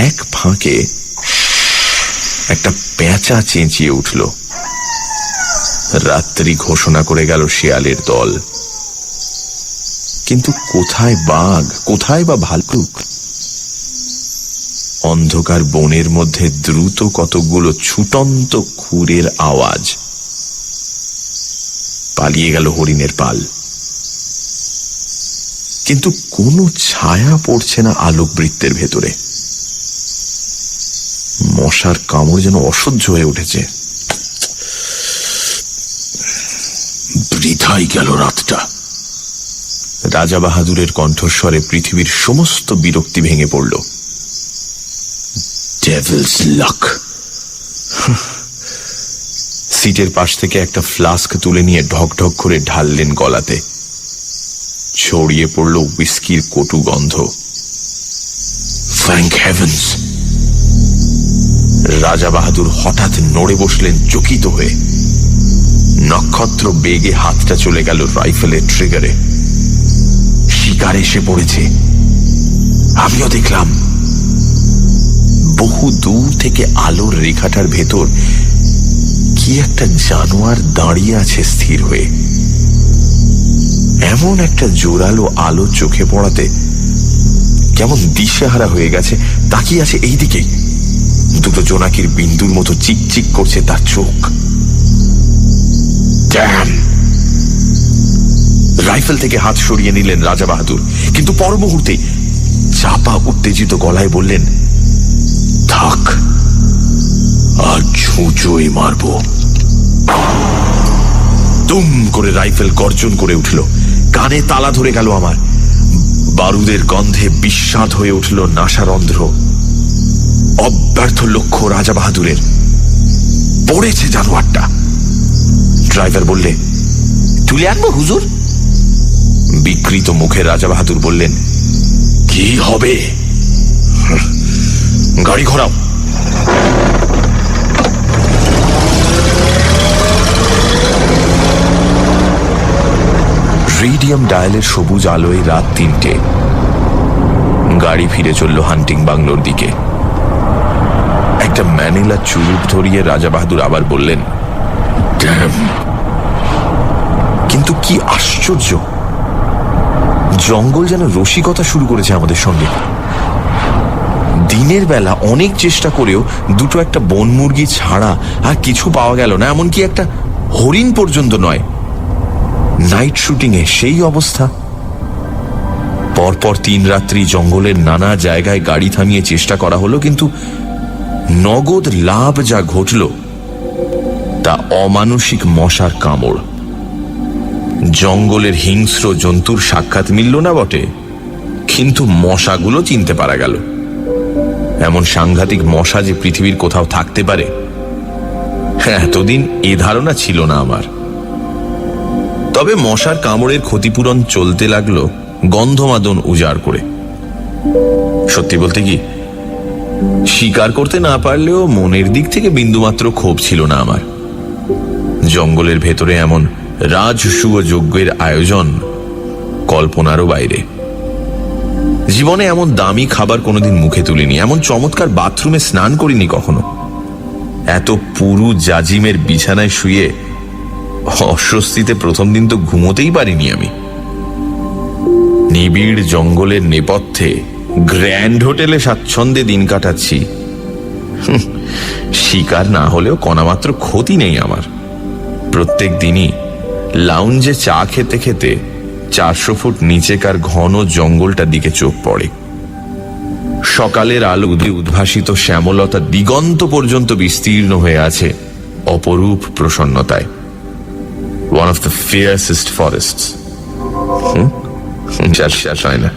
এক ফাঁকে একটা পেঁচা চেঁচিয়ে উঠল। রাত্রি ঘোষণা করে গেল শেয়ালের দল। কিন্তু কোথায় বাঘ, কোথায় বা ভাল্লুক? অন্ধকার বনের মধ্যে দ্রুত কতকগুলো ছুটন্ত খুরের আওয়াজ। পালিয়ে গেল হরিণের পাল। কিন্তু কোনো ছায়া পড়ছে না আলোকবৃত্তের ভেতরে। মশার কামড় যেন অসহ্য হয়ে উঠেছে। বৃথাই গেল রাতটা। রাজা বাহাদুরের কণ্ঠস্বরে পৃথিবীর সমস্ত বিরক্তি ভেঙে পড়ল। ডেভিলস লাক। সিটের পাশ থেকে একটা ফ্লাস্ক তুলে নিয়ে ঢক ঢক করে ঢাললেন গলাতে। ছড়িয়ে পড়ল হুইস্কির কটু গন্ধ। Thank heavens! রাজা বাহাদুর হঠাৎ নড়ে বসলেন চকিত হয়ে। নক্ষত্র বেগে হাতটা চলে গেল রাইফেলের ট্রিগারে। শিকার এসে পড়েছে। আমিও দেখলাম বহু দূর থেকে আলোর রেখাটার ভেতর কি একটা জানোয়ার দাঁড়িয়ে আছে স্থির হয়ে। এমন একটা জোরালো আলো চোখে পড়াতে কেমন দিশেহারা হয়ে গেছে। তাকিয়ে আছে এই দিকেই। দুটো জোনাকির বিন্দুর মতো চিকচিক করছে তার চোখ। ড্যাম! রাইফেল থেকে হাত সরিয়ে নিলেন রাজা বাহাদুর, কিন্তু পর মুহূর্তেই চাপা উত্তেজিত গলায় বললেন, থাক, আর ছুঁচোই মারব। দুম করে রাইফেল গর্জন করে উঠল। কানে তালা ধরে গেল আমার। বারুদের গন্ধে বিস্বাদ হয়ে উঠল নাসারন্ধ্র। অব্যর্থ লক্ষ্য রাজা বাহাদুরের। পড়েছে জানোয়ারটা। ড্রাইভার বললে, তুলে আনবো হুজুর? বিকৃত মুখে রাজা বাহাদুর বললেন, কি হবে? গাড়ি ঘোরাও। রেডিয়াম ডায়ালের সবুজ আলোয় রাত 3টে। গাড়ি ফিরে চলল হান্টিং বাংলোর দিকে। একটা ম্যানিলা চুরুট ধরিয়ে রাজা বাহাদুর আবার বললেন, ড্যাম! কিন্তু কি আশ্চর্য, জঙ্গল যেন রসিকতা শুরু করেছে আমাদের সঙ্গে। দিনের বেলা অনেক চেষ্টা করেও দুটো একটা বন মুরগি ছাড়া আর কিছু পাওয়া গেল না, এমনকি একটা হরিণ পর্যন্ত নয়। নাইট শুটিংয়ে সেই অবস্থা। পরপর 3 রাত্রি জঙ্গলের নানা জায়গায় গাড়ি থামিয়ে চেষ্টা করা হলো, কিন্তু নগদ লাভ যা ঘটল তা অমানুষিক মশার কামড়। জঙ্গলের হিংস্র জন্তুর সাক্ষাৎ মিলল না বটে, কিন্তু মশাগুলো চিনতে পারা গেল। এমন সাংঘাতিক মশা যে পৃথিবীর কোথাও থাকতে পারে, এতদিন এ ধারণা ছিল না আমার। তবে মশার কামড়ের ক্ষতিপূরণ চলতে লাগলো গন্ধমাদন উজাড় করে। সত্যি বলতে কি, শিকার করতে না পারলেও মনের দিক থেকে বিন্দুমাত্র ক্ষোভ ছিল না আমার। জঙ্গলের ভেতরে এমন রাজসূয় যজ্ঞের আয়োজন কল্পনারও বাইরে। জীবনে এমন দামি খাবার কোনোদিন মুখে তুলিনি, এমন চমৎকার বাথরুমে স্নান করিনি কখনো। এত পুরু জাজিমের বিছানায় শুয়ে অস্বস্তিতে প্রথম দিন তো ঘুমোতেই পারিনি আমি। নিবিড় জঙ্গলের নেপথ্যে গ্র্যান্ড হোটেলে স্বাচ্ছন্দ্যে দিন কাটাচ্ছি। শিকার না হলেও কণামাত্র ক্ষতি নেই আমার। প্রত্যেক দিনই লাউঞ্জে চা খেতে খেতে 400 ফুট নিচেকার ঘন জঙ্গলটার দিকে চোখ পড়ে। সকালের আলো উদ্ভাসিত শ্যামলতা দিগন্ত পর্যন্ত বিস্তীর্ণ হয়ে আছে অপরূপ প্রসন্নতায়। One of the fiercest forests. শ্বাস হয় না।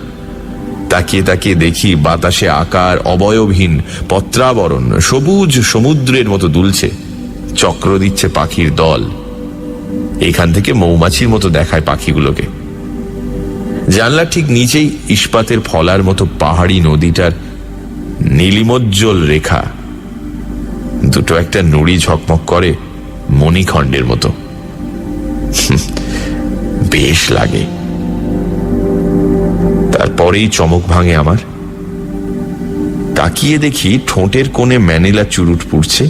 তাকিয়ে তাকিয়ে দেখি বাতাসে আকার অবয়বহীন পত্রাবরণ সবুজ সমুদ্রের মতো দুলছে, চক্র দিচ্ছে পাখির দল। এখান থেকে মৌমাছির মতো দেখায় পাখিগুলোকে। জানলার ঠিক নিচেই ইস্পাতের ফলার মতো পাহাড়ি নদীটার নীলিমোজ্জ্বল রেখা। দুটো একটা নুড়ি ঝকমক করে মণিখণ্ডের মতো। বেশ লাগে। তারপরেই চমক ভাঙে আমার। তাকিয়ে দেখি ঠোঁটের কোণে ম্যানিলা চুরুট পুড়ছে।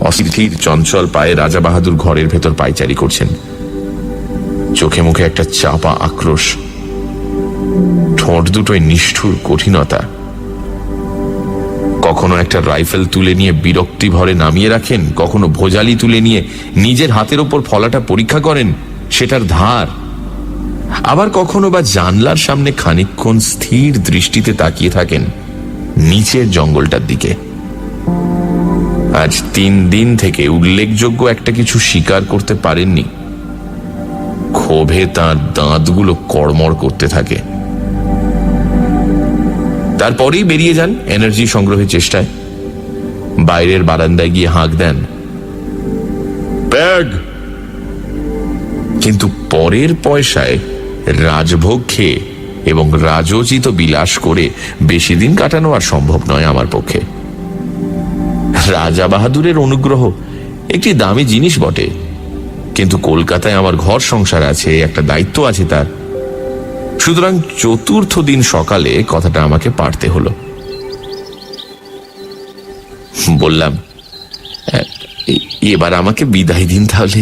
অস্থির চঞ্চল পায়ে রাজা বাহাদুর ঘরের ভেতর পায়চারি করছেন। চোখে মুখে একটা চাপা আক্রোশ, ঠোঁট দুটোই নিষ্ঠুর কঠিনতা। কখনো একটা রাইফেল তুলে নিয়ে বিরক্তি ভরে নামিয়ে রাখেন, কখনো ভোজালি তুলে নিয়ে নিজের হাতের ওপর ফলাটা পরীক্ষা করেন, সেটার ধার। আবার কখনো বা জানলার সামনে খানিকক্ষণ স্থির দৃষ্টিতে তাকিয়ে থাকেন নিচের জঙ্গলটার দিকে। আজ 3 দিন থেকে উল্লেখযোগ্য একটা কিছু স্বীকার করতে পারেননি। ক্ষোভে তার দাঁতগুলো কড়মড় করতে থাকে। তারপরেই বেরিয়ে যান এনার্জি সংগ্রহের চেষ্টায়। বাইরের বারান্দায় গিয়ে হাঁক দেন, ব্যাগ। কিন্তু পরের পয়সায় রাজভোগ খেয়ে এবং রাজোচিত বিলাস করে বেশি দিন কাটানো আর সম্ভব নয় আমার পক্ষে। রাজা বাহাদুরের অনুগ্রহ একটি দামি জিনিস বটে, কিন্তু কলকাতায় আমার ঘর সংসার আছে, একটা দায়িত্ব আছে তার। সুতরাং 4র্থ দিন সকালে কথাটা আমাকে পারতে হলো। বললাম, এবার আমাকে বিদায় দিন তাহলে।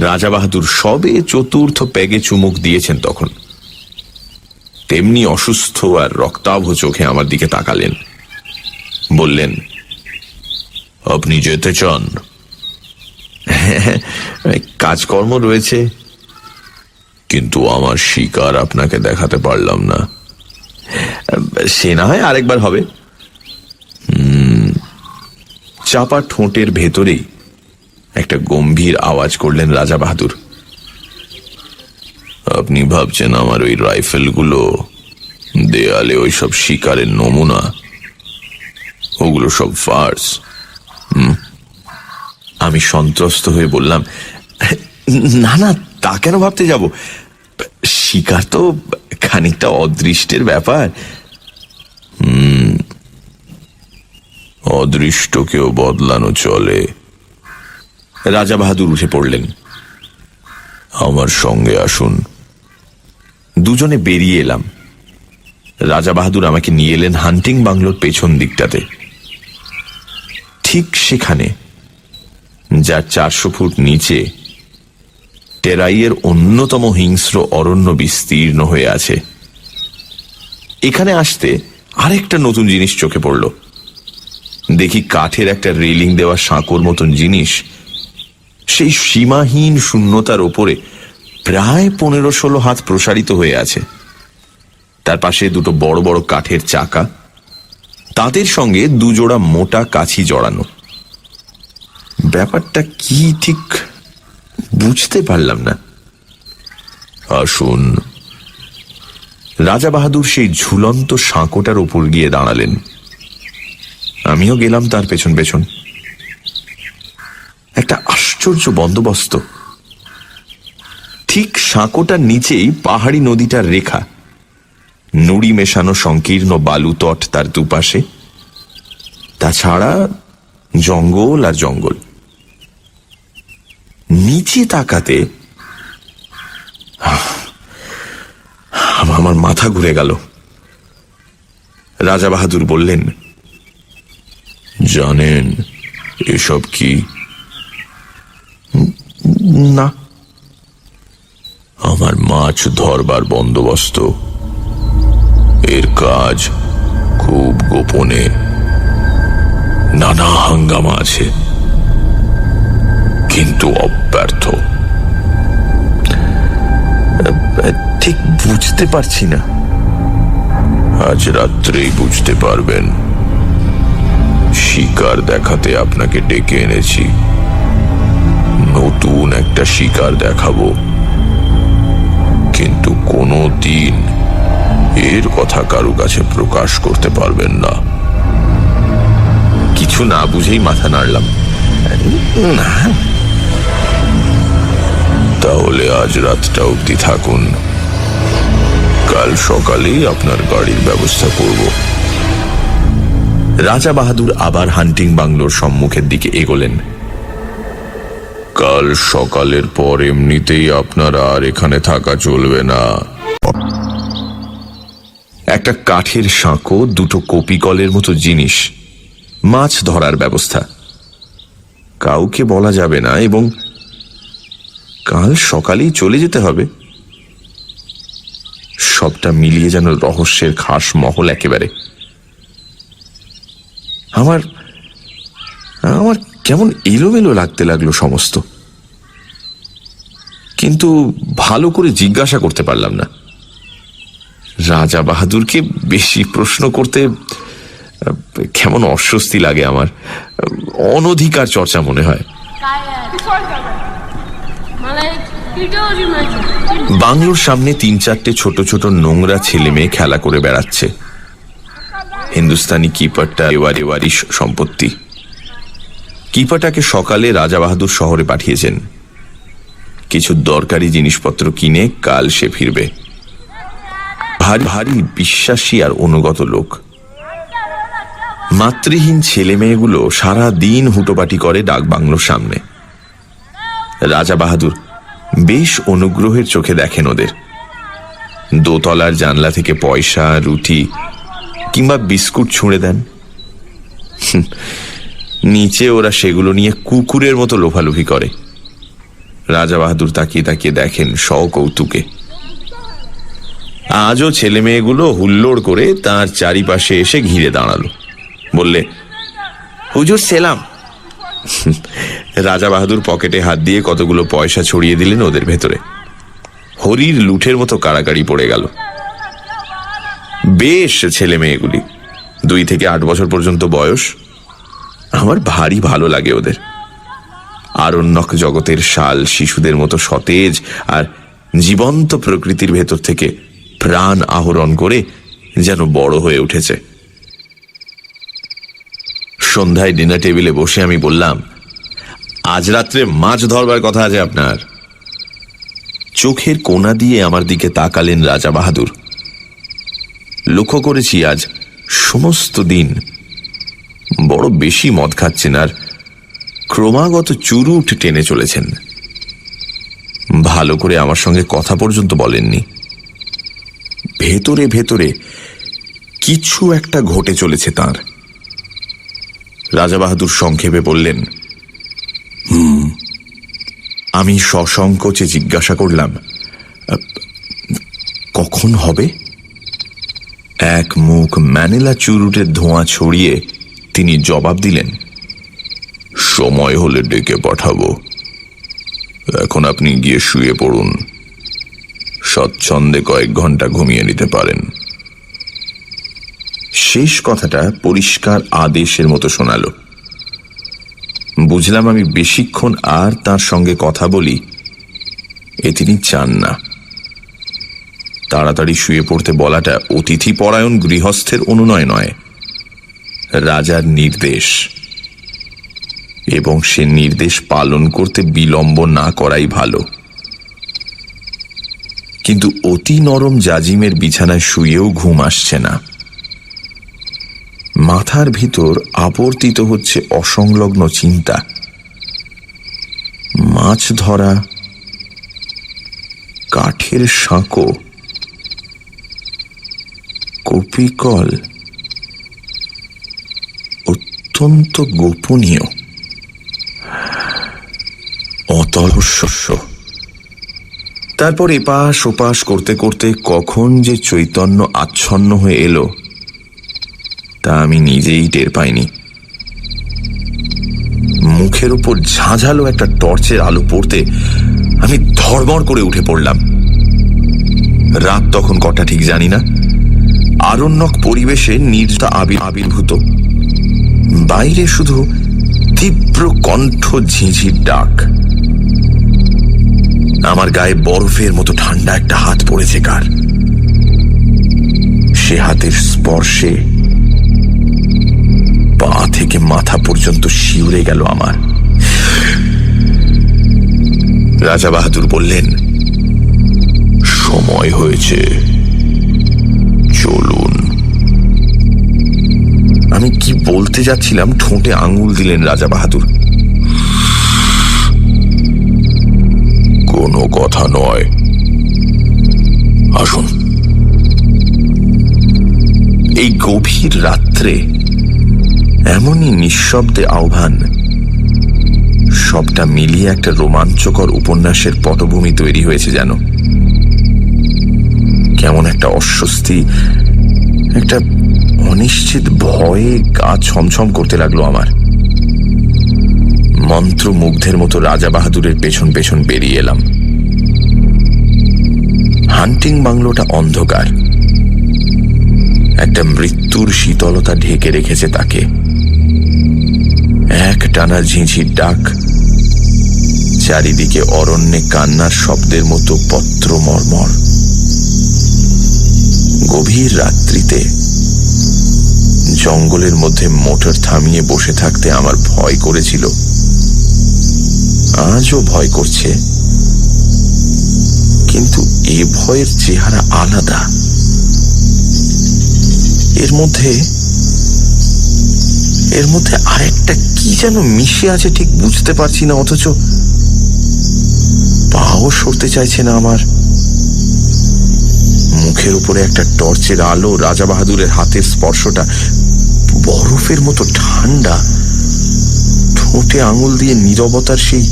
রাজা বাহাদুর সবে 4র্থ পেগে চুমুক দিয়েছেন তখন। তেমনি অসুস্থ আর রক্তাভ চোখে আমার দিকে তাকালেন। বললেন, আপনি যেতে চান? কাজকর্ম রয়েছে। কিন্তু আমার শিকার আপনাকে দেখাতে পারলাম না। সে না হয় আরেকবার হবে। চাপা ঠোঁটের ভেতরেই একটা গম্ভীর আওয়াজ করলেন রাজা বাহাদুর। আপনি ভাবছেন আমার ওই রাইফেলগুলো দেয়ালে ওই সব শিকারের নমুনা? ওগুলো সব ফার্স। আমি সন্ত্রস্ত হয়ে বললাম, না না, তা কেন ভাবতে যাব? শিকার তো খানিকটা অদৃষ্টের ব্যাপার। অদৃষ্টকেও বদলানো চলে। রাজা বাহাদুর উঠে পড়লেন। আমার সঙ্গে আসুন। দুজনে বেরিয়ে এলাম। রাজা বাহাদুর আমাকে নিয়ে এলেন হান্টিং বাংলোর পেছন দিকটাতে। ঠিক সেখানে, যার 400 ফুট নিচে টেরাইয়ের অন্যতম হিংস্র অরণ্য বিস্তীর্ণ হয়ে আছে। এখানে আসতে আরেকটা নতুন জিনিস চোখে পড়ল। দেখি কাঠের একটা রেলিং দেওয়া সাঁকোর মতন জিনিস সেই সীমাহীন শূন্যতার ওপরে প্রায় 15-16 হাত প্রসারিত হয়ে আছে। তার পাশে 2 বড় বড় কাঠের চাকা, তাদের সঙ্গে 2 জোড়া মোটা কাছি জড়ানো। ব্যাপারটা কি ঠিক বুঝতে পারলাম না। আসুন। রাজা বাহাদুর সেই ঝুলন্ত সাঁকোটার উপর গিয়ে দাঁড়ালেন। আমিও গেলাম তার পেছন পেছন। একটা আশ্চর্য বন্দোবস্ত। ঠিক সাঁকোটার নিচেই পাহাড়ি নদীটার রেখা, নুড়ি মেশানো সংকীর্ণ বালু তট তার দুপাশে। তাছাড়া জঙ্গল আর জঙ্গল। নিচে তাকাতে আমার মাথা ঘুরে গেল। রাজা বাহাদুর বললেন, জানেন এসব কি? না। আমার মাছ ধরবার বন্দোবস্ত। এর কাজ খুব গোপনে। নানা হাঙ্গামা আছে, কিন্তু অব্যর্থ। ঠিক বুঝতে পারছি না। আজ রাত্রেই বুঝতে পারবেন। শিকার দেখাতে আপনাকে ডেকে এনেছি। নতুন একটা শিকার দেখাবো, কিন্তু কোনো দিন এর কথা কারো কাছে প্রকাশ করতে পারবেন না। কিছু না বুঝেই মাথা নাড়লাম। না। তাহলে আজ রাতটা অবধি থাকুন। কাল সকালেই আপনার গাড়ির ব্যবস্থা করব। রাজা বাহাদুর আবার হান্টিং বাংলোর সম্মুখের দিকে এগোলেন। কাল সকালের পর এমনিতেই আপনার আর এখানে থাকা চলবে না। একটা কাঠের সাঁকো, দুটো কপি কলের মতো জিনিস, মাছ ধরার ব্যবস্থা। কাউকে বলা যাবে না এবং কাল সকালেই চলে যেতে হবে। সবটা মিলিয়ে যেন রহস্যের খাস মহল একেবারে। আমার আমার কেমন এলোমেলো লাগতে লাগলো সমস্ত, কিন্তু ভালো করে জিজ্ঞাসা করতে পারলাম না। রাজা বাহাদুরকে বেশি প্রশ্ন করতে কেমন অস্বস্তি লাগে আমার, অনধিকার চর্চা মনে হয়। বাংলোর সামনে 3-4টে ছোট ছোট নোংরা ছেলে মেয়ে খেলা করে বেড়াচ্ছে। হিন্দুস্তানি কিপারটা এবারে সম্পত্তি। কিপারটাকে সকালে রাজা বাহাদুর শহরে পাঠিয়েছেন। কিছু দরকারি জিনিসপত্র কিনে কাল সে ফিরবে। ভারী ভারী বিশ্বাসী আর অনুগত লোক। মাতৃহীন ছেলে মেয়েগুলো সারা দিন হুটোপাটি করে ডাক বাংলোর সামনে। রাজা বাহাদুর বেশ অনুগ্রহের চোখে দেখেন ওদের। দোতলার জানলা থেকে পয়সা, রুটি কিংবা বিস্কুট ছুঁড়ে দেন। নিচে ওরা সেগুলো নিয়ে কুকুরের মতো লোফালুফি করে। রাজা বাহাদুর তাকিয়ে তাকিয়ে দেখেন সকৌতুকে। আজও ছেলে মেয়েগুলো হুল্লোড় করে তার চারিপাশে এসে ঘিরে দাঁড়ালো। বললে, হুজুর সেলাম। রাজা বাহাদুর পকেটে হাত দিয়ে কতগুলো পয়সা ছড়িয়ে দিলেন ওদের ভেতরে। হরির লুঠের মতো কাড়াকাড়ি পড়ে গেল। বেশ ছেলে মেয়েগুলি, 2 থেকে 8 বছর পর্যন্ত বয়স। আমার ভারী ভালো লাগে ওদের। আরণ্যক জগতের শাল শিশুদের মতো সতেজ আর জীবন্ত প্রকৃতির ভেতর থেকে প্রাণ আহরণ করে যেন বড় হয়ে উঠেছে। সন্ধ্যায় ডিনার টেবিলে বসে আমি বললাম, আজ রাত্রে মাছ ধরবার কথা আছে আপনার। চোখের কোণা দিয়ে আমার দিকে তাকালেন রাজা বাহাদুর। লক্ষ্য করেছি আজ সমস্ত দিন বড় বেশি মদ খাচ্ছেন আর ক্রমাগত চুরুট টেনে চলেছেন। ভালো করে আমার সঙ্গে কথা পর্যন্ত বলেননি। ভেতরে ভেতরে কিছু একটা ঘটে চলেছে তাঁর। রাজা বাহাদুর সংক্ষেপে বললেন, আমি সসংকোচে জিজ্ঞাসা করলাম, কখন হবে? এক মুখ ম্যানিলা চুরুটের ধোঁয়া ছড়িয়ে তিনি জবাব দিলেন, সময় হলে ডেকে পাঠাবো। এখন আপনি গিয়ে শুয়ে পড়ুন, স্বচ্ছন্দে কয়েক ঘন্টা ঘুমিয়ে নিতে পারেন। শেষ কথাটা পরিষ্কার আদেশের মতো শোনালো। বুঝলাম আমি বেশিক্ষণ আর তার সঙ্গে কথা বলি এ তিনি চান না। তাড়াতাড়ি শুয়ে পড়তে বলাটা অতিথি পরায়ণ গৃহস্থের অনুনয় নয়, রাজার নির্দেশ, এবং সে নির্দেশ পালন করতে বিলম্ব না করাই ভালো। কিন্তু অতি নরম জাজিমের বিছানায় শুয়েও ঘুম আসছে না। মাথার ভিতর আবর্তিত হচ্ছে অসংলগ্ন চিন্তা। মাছ ধরা, কাঠের সাঁকো, কপিকল, অত্যন্ত গোপনীয়, অতলস্য। তারপর এপাশ ওপাশ করতে করতে কখন যে চৈতন্য আচ্ছন্ন হয়ে এলো তা আমি নিজেই টের পাইনি। মুখের উপর ঝাঁঝালো একটা টর্চের আলো পড়তে আমি ধড়মড় করে উঠে পড়লাম। রাত তখন কটা ঠিক জানি না। আরণ্যক পরিবেশে নির্জনতা আবির্ভূত। বাইরে শুধু তীব্র কণ্ঠ ঝিঁঝির ডাক। আমার গায়ে বরফের মতো ঠান্ডা একটা হাত পড়েছে কার। সে হাতের স্পর্শে পা থেকে মাথা পর্যন্ত শিউরে গেল আমার। রাজা বাহাদুর বললেন, সময় হয়েছে, চলুন। আমি কি বলতে যাচ্ছিলাম ঠোঁটে আঙুল দিলেন রাজা বাহাদুর। কোনো কথা নয়, আসুন। এই গভীর রাত্রে এমনই নিঃশব্দে আহ্বান, সবটা মিলিয়ে একটা রোমাঞ্চকর উপন্যাসের পটভূমি তৈরি হয়েছে যেন। কেমন একটা অস্বস্তি, একটা অনিশ্চিত ভয়ে গা ছমছম করতে লাগলো আমার। মন্ত্রমুগ্ধের মতো রাজা বাহাদুরের পেছন পেছন বেরিয়ে এলাম। হান্টিং বাংলোটা অন্ধকার, একটা মৃত্যুর শীতলতা ঢেকে রেখেছে তাকে। এক টানা ঝিঁঝির ডাক, চারিদিকে অরণ্যে কান্নার শব্দের মতো পত্র মর্মর। গভীর রাত্রিতে জঙ্গলের মধ্যে মোটর থামিয়ে বসে থাকতে আমার ভয় করেছিল, আজও ভয় করছে, কিন্তু এ ভয়ের চেহারা আলাদা। এর মধ্যে আরেকটা কি যেন মিশে আছে, ঠিক বুঝতে পারছি না, অথচ পাও সরতে চাইছে না আমার। মুখের উপরে একটা টর্চের আলো, রাজা বাহাদুরের হাতের স্পর্শটা বরফের মতো ঠান্ডা, ঠোঁটে আঙুল দিয়ে নীরবতার সেই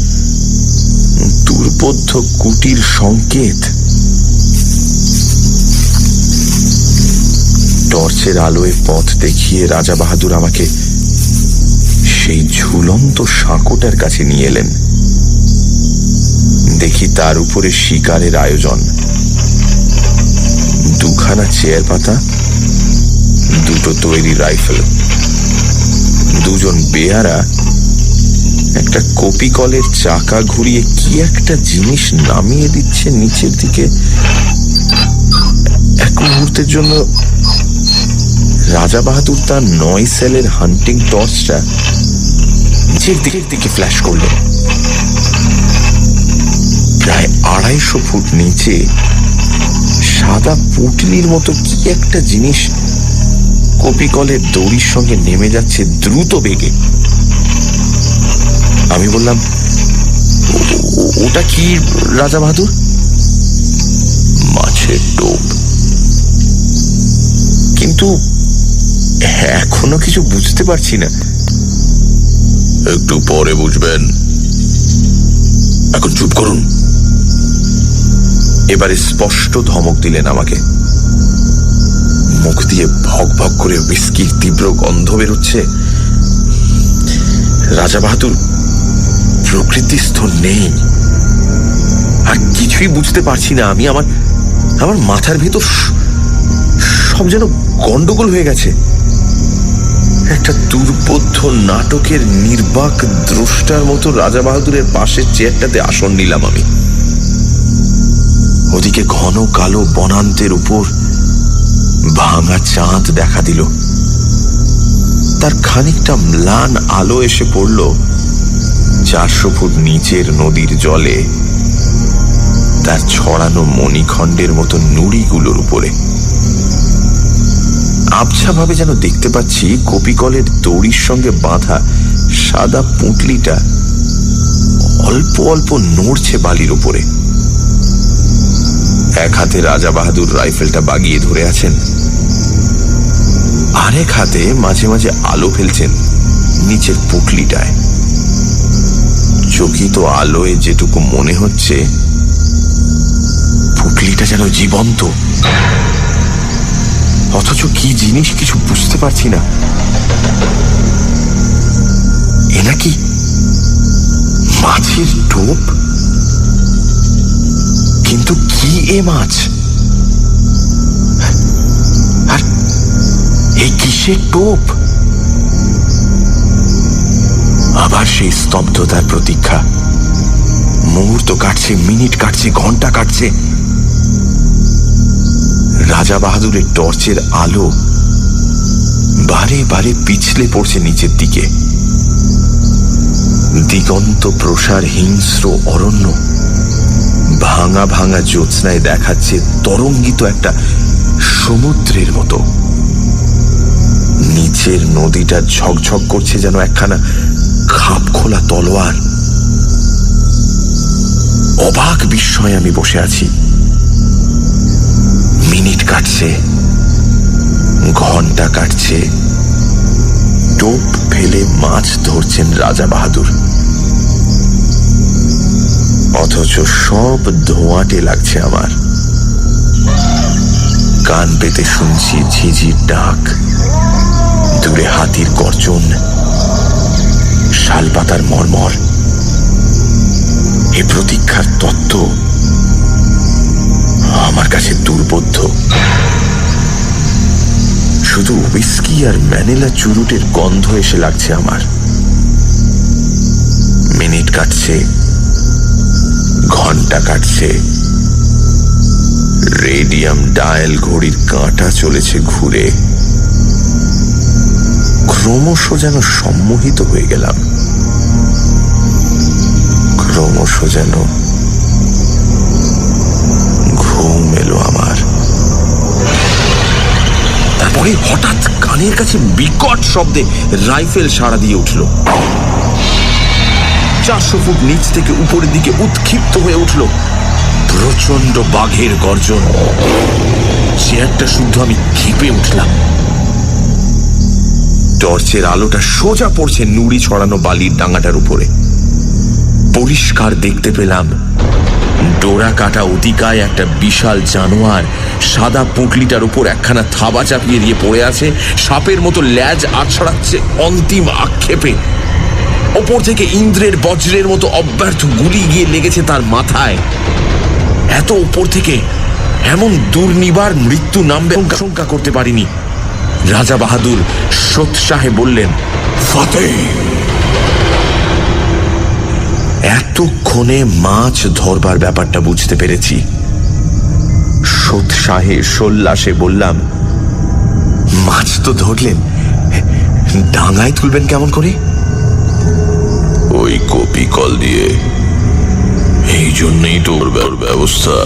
দুর্বোধ্য কুটির সংকেত। টর্চের আলোয় পথ দেখিয়ে রাজা বাহাদুর আমাকে সেই ঝুলন্ত সাঁকোটার কাছে নিয়ে এলেন। দেখি তার উপরে শিকারের আয়োজন, দুখানা চেয়ার পাতা, দুটো তৈরি রাইফেল, দুজন বেয়ারা, একটা কপি কলের চাকা ঘুরিয়ে কি একটা জিনিস নামিয়ে দিচ্ছে নিচের দিকে। এক মুহূর্তের জন্য রাজা বাহাদুর তার 9 সেলের হান্টিং টর্চটা নিচের দিকে ফ্ল্যাশ করল। প্রায় 250 ফুট নিচে সাদা পুটলির মতো কি একটা জিনিস কপি কলের দড়ির সঙ্গে নেমে যাচ্ছে দ্রুত বেগে। আমি বললাম, ওটা কি রাজা বাহাদুর? মাছের টোপ। কিন্তু এখনো কিছু বুঝতে পারছি না। একটু পরে বুঝবেন, এখন চুপ করুন। এবারে স্পষ্ট ধমক দিলেন আমাকে। মুখ দিয়ে ভক ভক করে হুইস্কির তীব্র গন্ধ বেরোচ্ছে। রাজা বাহাদুর প্রকৃতিস্থ নেই, আর কিছুই বুঝতে পারছি না আমি। আমার মাথার ভেতর সব যেন গন্ডগোল হয়ে গেছে। একটা দুর্বোধ্য নাটকের নির্বাক দ্রষ্টার মতো রাজা বাহাদুরের পাশের চেয়ারটাতে আসন নিলাম আমি। ওদিকে ঘন কালো বনান্তের উপর ভাঙা চাঁদ দেখা দিল। তার খানিকটা ম্লান আলো এসে পড়ল 400 ফুট নিচের নদীর জলে, তার ছড়ানো মণিখণ্ডের মতো নুড়িগুলোর উপরে। আবছাভাবে যেন দেখতে পাচ্ছি কপিকলের দড়ির সঙ্গে বাঁধা সাদা পুঁটলিটা অল্প অল্প নড়ছে বালির উপরে। এক হাতে রাজা বাহাদুর রাইফেলটা বাগিয়ে ধরে আছেন, আরেক হাতে মাঝে মাঝে আলো ফেলছেন নিচের পুঁটলিটায়। চকিত আলোয় যেটুকু মনে হচ্ছে পুঁটলিটা যেন জীবন্ত, অথচ কি জিনিস কিছু বুঝতে পারছি না। এ নাকি মাছের টোপ? কিন্তু কি এ মাছ? আর এই কিসের টোপ? আবার সেই স্তব্ধতার প্রতীক্ষা। মুহূর্ত কাটছে, মিনিট কাটছে, ঘন্টা কাটছে। রাজা বাহাদুরের টর্চের আলো বারে বারে পিছলে পড়ছে নিচের দিকে। দিগন্ত প্রসার হিংস্র অরণ্য ভাঙা ভাঙা জ্যোৎস্নায় দেখাচ্ছে তরঙ্গিত একটা সমুদ্রের মতো। নিচের নদীটা ঝকঝক করছে যেন একখানা খাপ খোলা তলোয়ার। অবাক বিস্ময়ে আমি বসে আছি। মিনিট কাটছে, ঘন্টা কাটছে, টোপ ফেলে মাছ ধরছেন রাজা বাহাদুর, অথচ সব ধোঁয়াটে লাগছে আমার। কান পেতে শুনছি ঝিঝির ডাক, দূরে হাতির গর্জন, শালপাতার মর্মর। এ প্রতীক্ষার তত্ত্ব আমার কাছে দুর্বোধ্য। শুধু হুইস্কি আর ম্যানিলা চুরুটের গন্ধ এসে লাগছে আমার। মিনিট কাটছে, ঘন্টা কাটছে, রেডিয়াম ডায়াল ঘড়ির কাঁটা চলেছে ঘুরে। ক্রমশ যেন সম্মোহিত হয়ে গেলাম, ক্রমশ যেন ঘুম এলো আমার। তারপরে হঠাৎ কানের কাছে বিকট শব্দে রাইফেল সাড়া দিয়ে উঠল। 400 ফুট নিচ থেকে উপরের দিকে উৎক্ষিপ্ত হয়ে উঠল প্রচন্ড বাঘের গর্জন। চেয়ারটা শুদ্ধ আমি ক্ষেপে উঠলাম। টর্চের আলোটা সোজা পড়ছে নুড়ি ছড়ানো বালির ডাঙাটার উপরে। পরিষ্কার দেখতে পেলাম ডোরা কাটা অতিকায় একটা বিশাল জানোয়ার সাদা পুঁটলিটার উপর একখানা থাবা চাপিয়ে দিয়ে পড়ে আছে, সাপের মতো ল্যাজ আছড়াচ্ছে অন্তিম আক্ষেপে। ওপর থেকে ইন্দ্রের বজ্রের মতো অব্যর্থ গুলি গিয়ে লেগেছে তার মাথায়। এত উপর থেকে এমন দুর্নিবার মৃত্যু নামবে আশঙ্কা করতে পারিনি। রাজা বাহাদুর সোৎসাহে বললেন, ফাতেহ। এতক্ষণে মাছ ধরবার ব্যাপারটা বুঝতে পেরেছি। সোৎসাহে সোল্লাসে বললাম, মাছ তো ধরলেন, ডাঙায় তুলবেন কেমন করে? ওই কপি কল দিয়ে। এই জন্যই তো ওর ব্যবস্থা।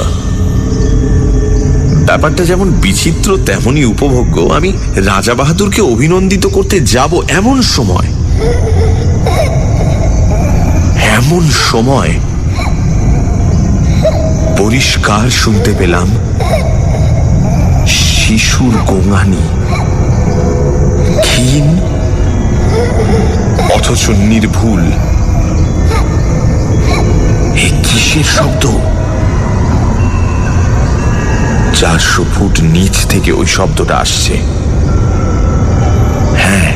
ব্যাপারটা যেমন বিচিত্র তেমনই উপভোগ্য। আমি রাজা বাহাদুরকে অভিনন্দিত করতে যাব এমন সময় পরিষ্কার শুনতে পেলাম শিশুর গোঙানি, ক্ষীণ অথচ নির্ভুল। এ কিসের শব্দ? 400 ফুট নিচ থেকে ওই শব্দটা আসছে। হ্যাঁ,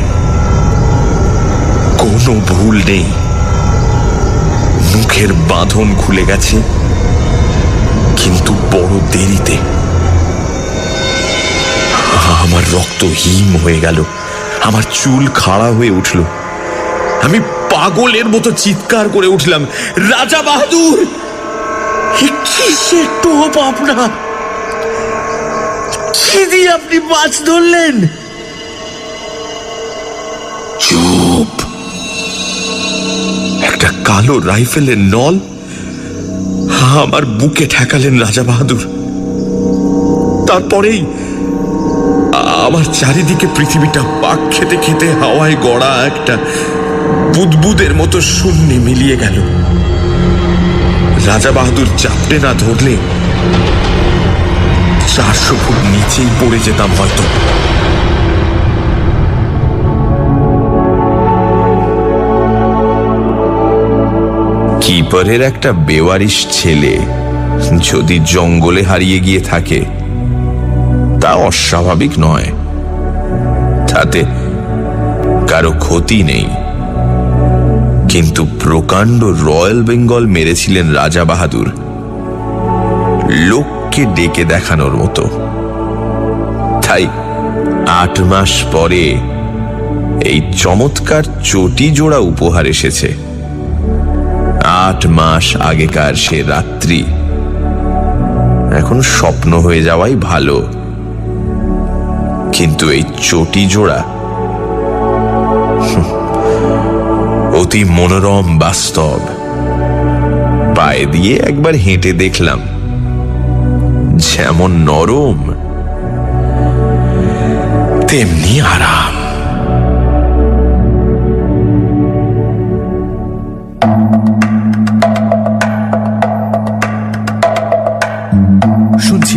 কোনো ভুল নেই। মুখের বাঁধন খুলে গেছে, কিন্তু বড় দেরিতে। আমার রক্ত হিম হয়ে গেল, আমার চুল খাড়া হয়ে উঠল। আমি পাগলের মতো চিৎকার করে উঠলাম, রাজা বাহাদুর, কিসের টোপ আপনার? কি দিয়ে আপনি মাছ ধরলেন? চুপ! একটা কালো রাইফেলের নল আমার বুকে ঠেকালেন রাজা বাহাদুর। তারপরেই আমার চারিদিকে পৃথিবীটা পাক খেতে খেতে হাওয়ায় গড়া একটা বুদবুদের মতো শূন্যে মিলিয়ে গেল। রাজা বাহাদুর চাপটে না ধরলে 400 ফুট নিচেই পড়ে যেতাম হয়তো। কিপারের একটা বেওয়ারিশ ছেলে যদি জঙ্গলে হারিয়ে গিয়ে থাকে তা অস্বাভাবিক নয়, তাতে কারো ক্ষতি নেই। কিন্তু প্রকাণ্ড রয়্যাল বেঙ্গল মেরেছিলেন রাজা বাহাদুর, লোককে ডেকে দেখানোর মতো। তাই 8 মাস পরে এই চমৎকার চটি জোড়া উপহার এসেছে। 8 মাস আগেকার সে রাত্রি এখন স্বপ্ন হয়ে যাওয়াই ভালো। কিন্তু এই চটি জোড়া অতি মনোরম বাস্তব। পায়ে দিয়ে একবার হেঁটে দেখলাম, যেমন নরম তেমনি আরাম।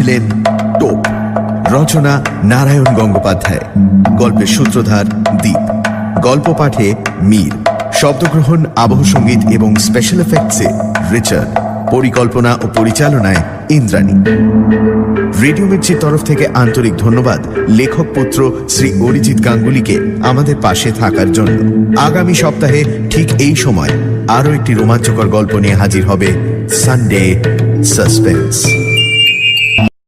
ছিলেন টোপ। রচনা নারায়ণ গঙ্গোপাধ্যায়। গল্পের সূত্রধার দীপ। গল্প পাঠে মীর। শব্দগ্রহণ, আবহ সঙ্গীত এবং স্পেশাল এফেক্টসে রিচার্ড। পরিকল্পনা ও পরিচালনায় ইন্দ্রাণী। রেডিও মির্চির তরফ থেকে আন্তরিক ধন্যবাদ লেখক পুত্র শ্রী অরিজিৎ গাঙ্গুলিকে আমাদের পাশে থাকার জন্য। আগামী সপ্তাহে ঠিক এই সময় আরও একটি রোমাঞ্চকর গল্প নিয়ে হাজির হবে সানডে সাসপেন্স।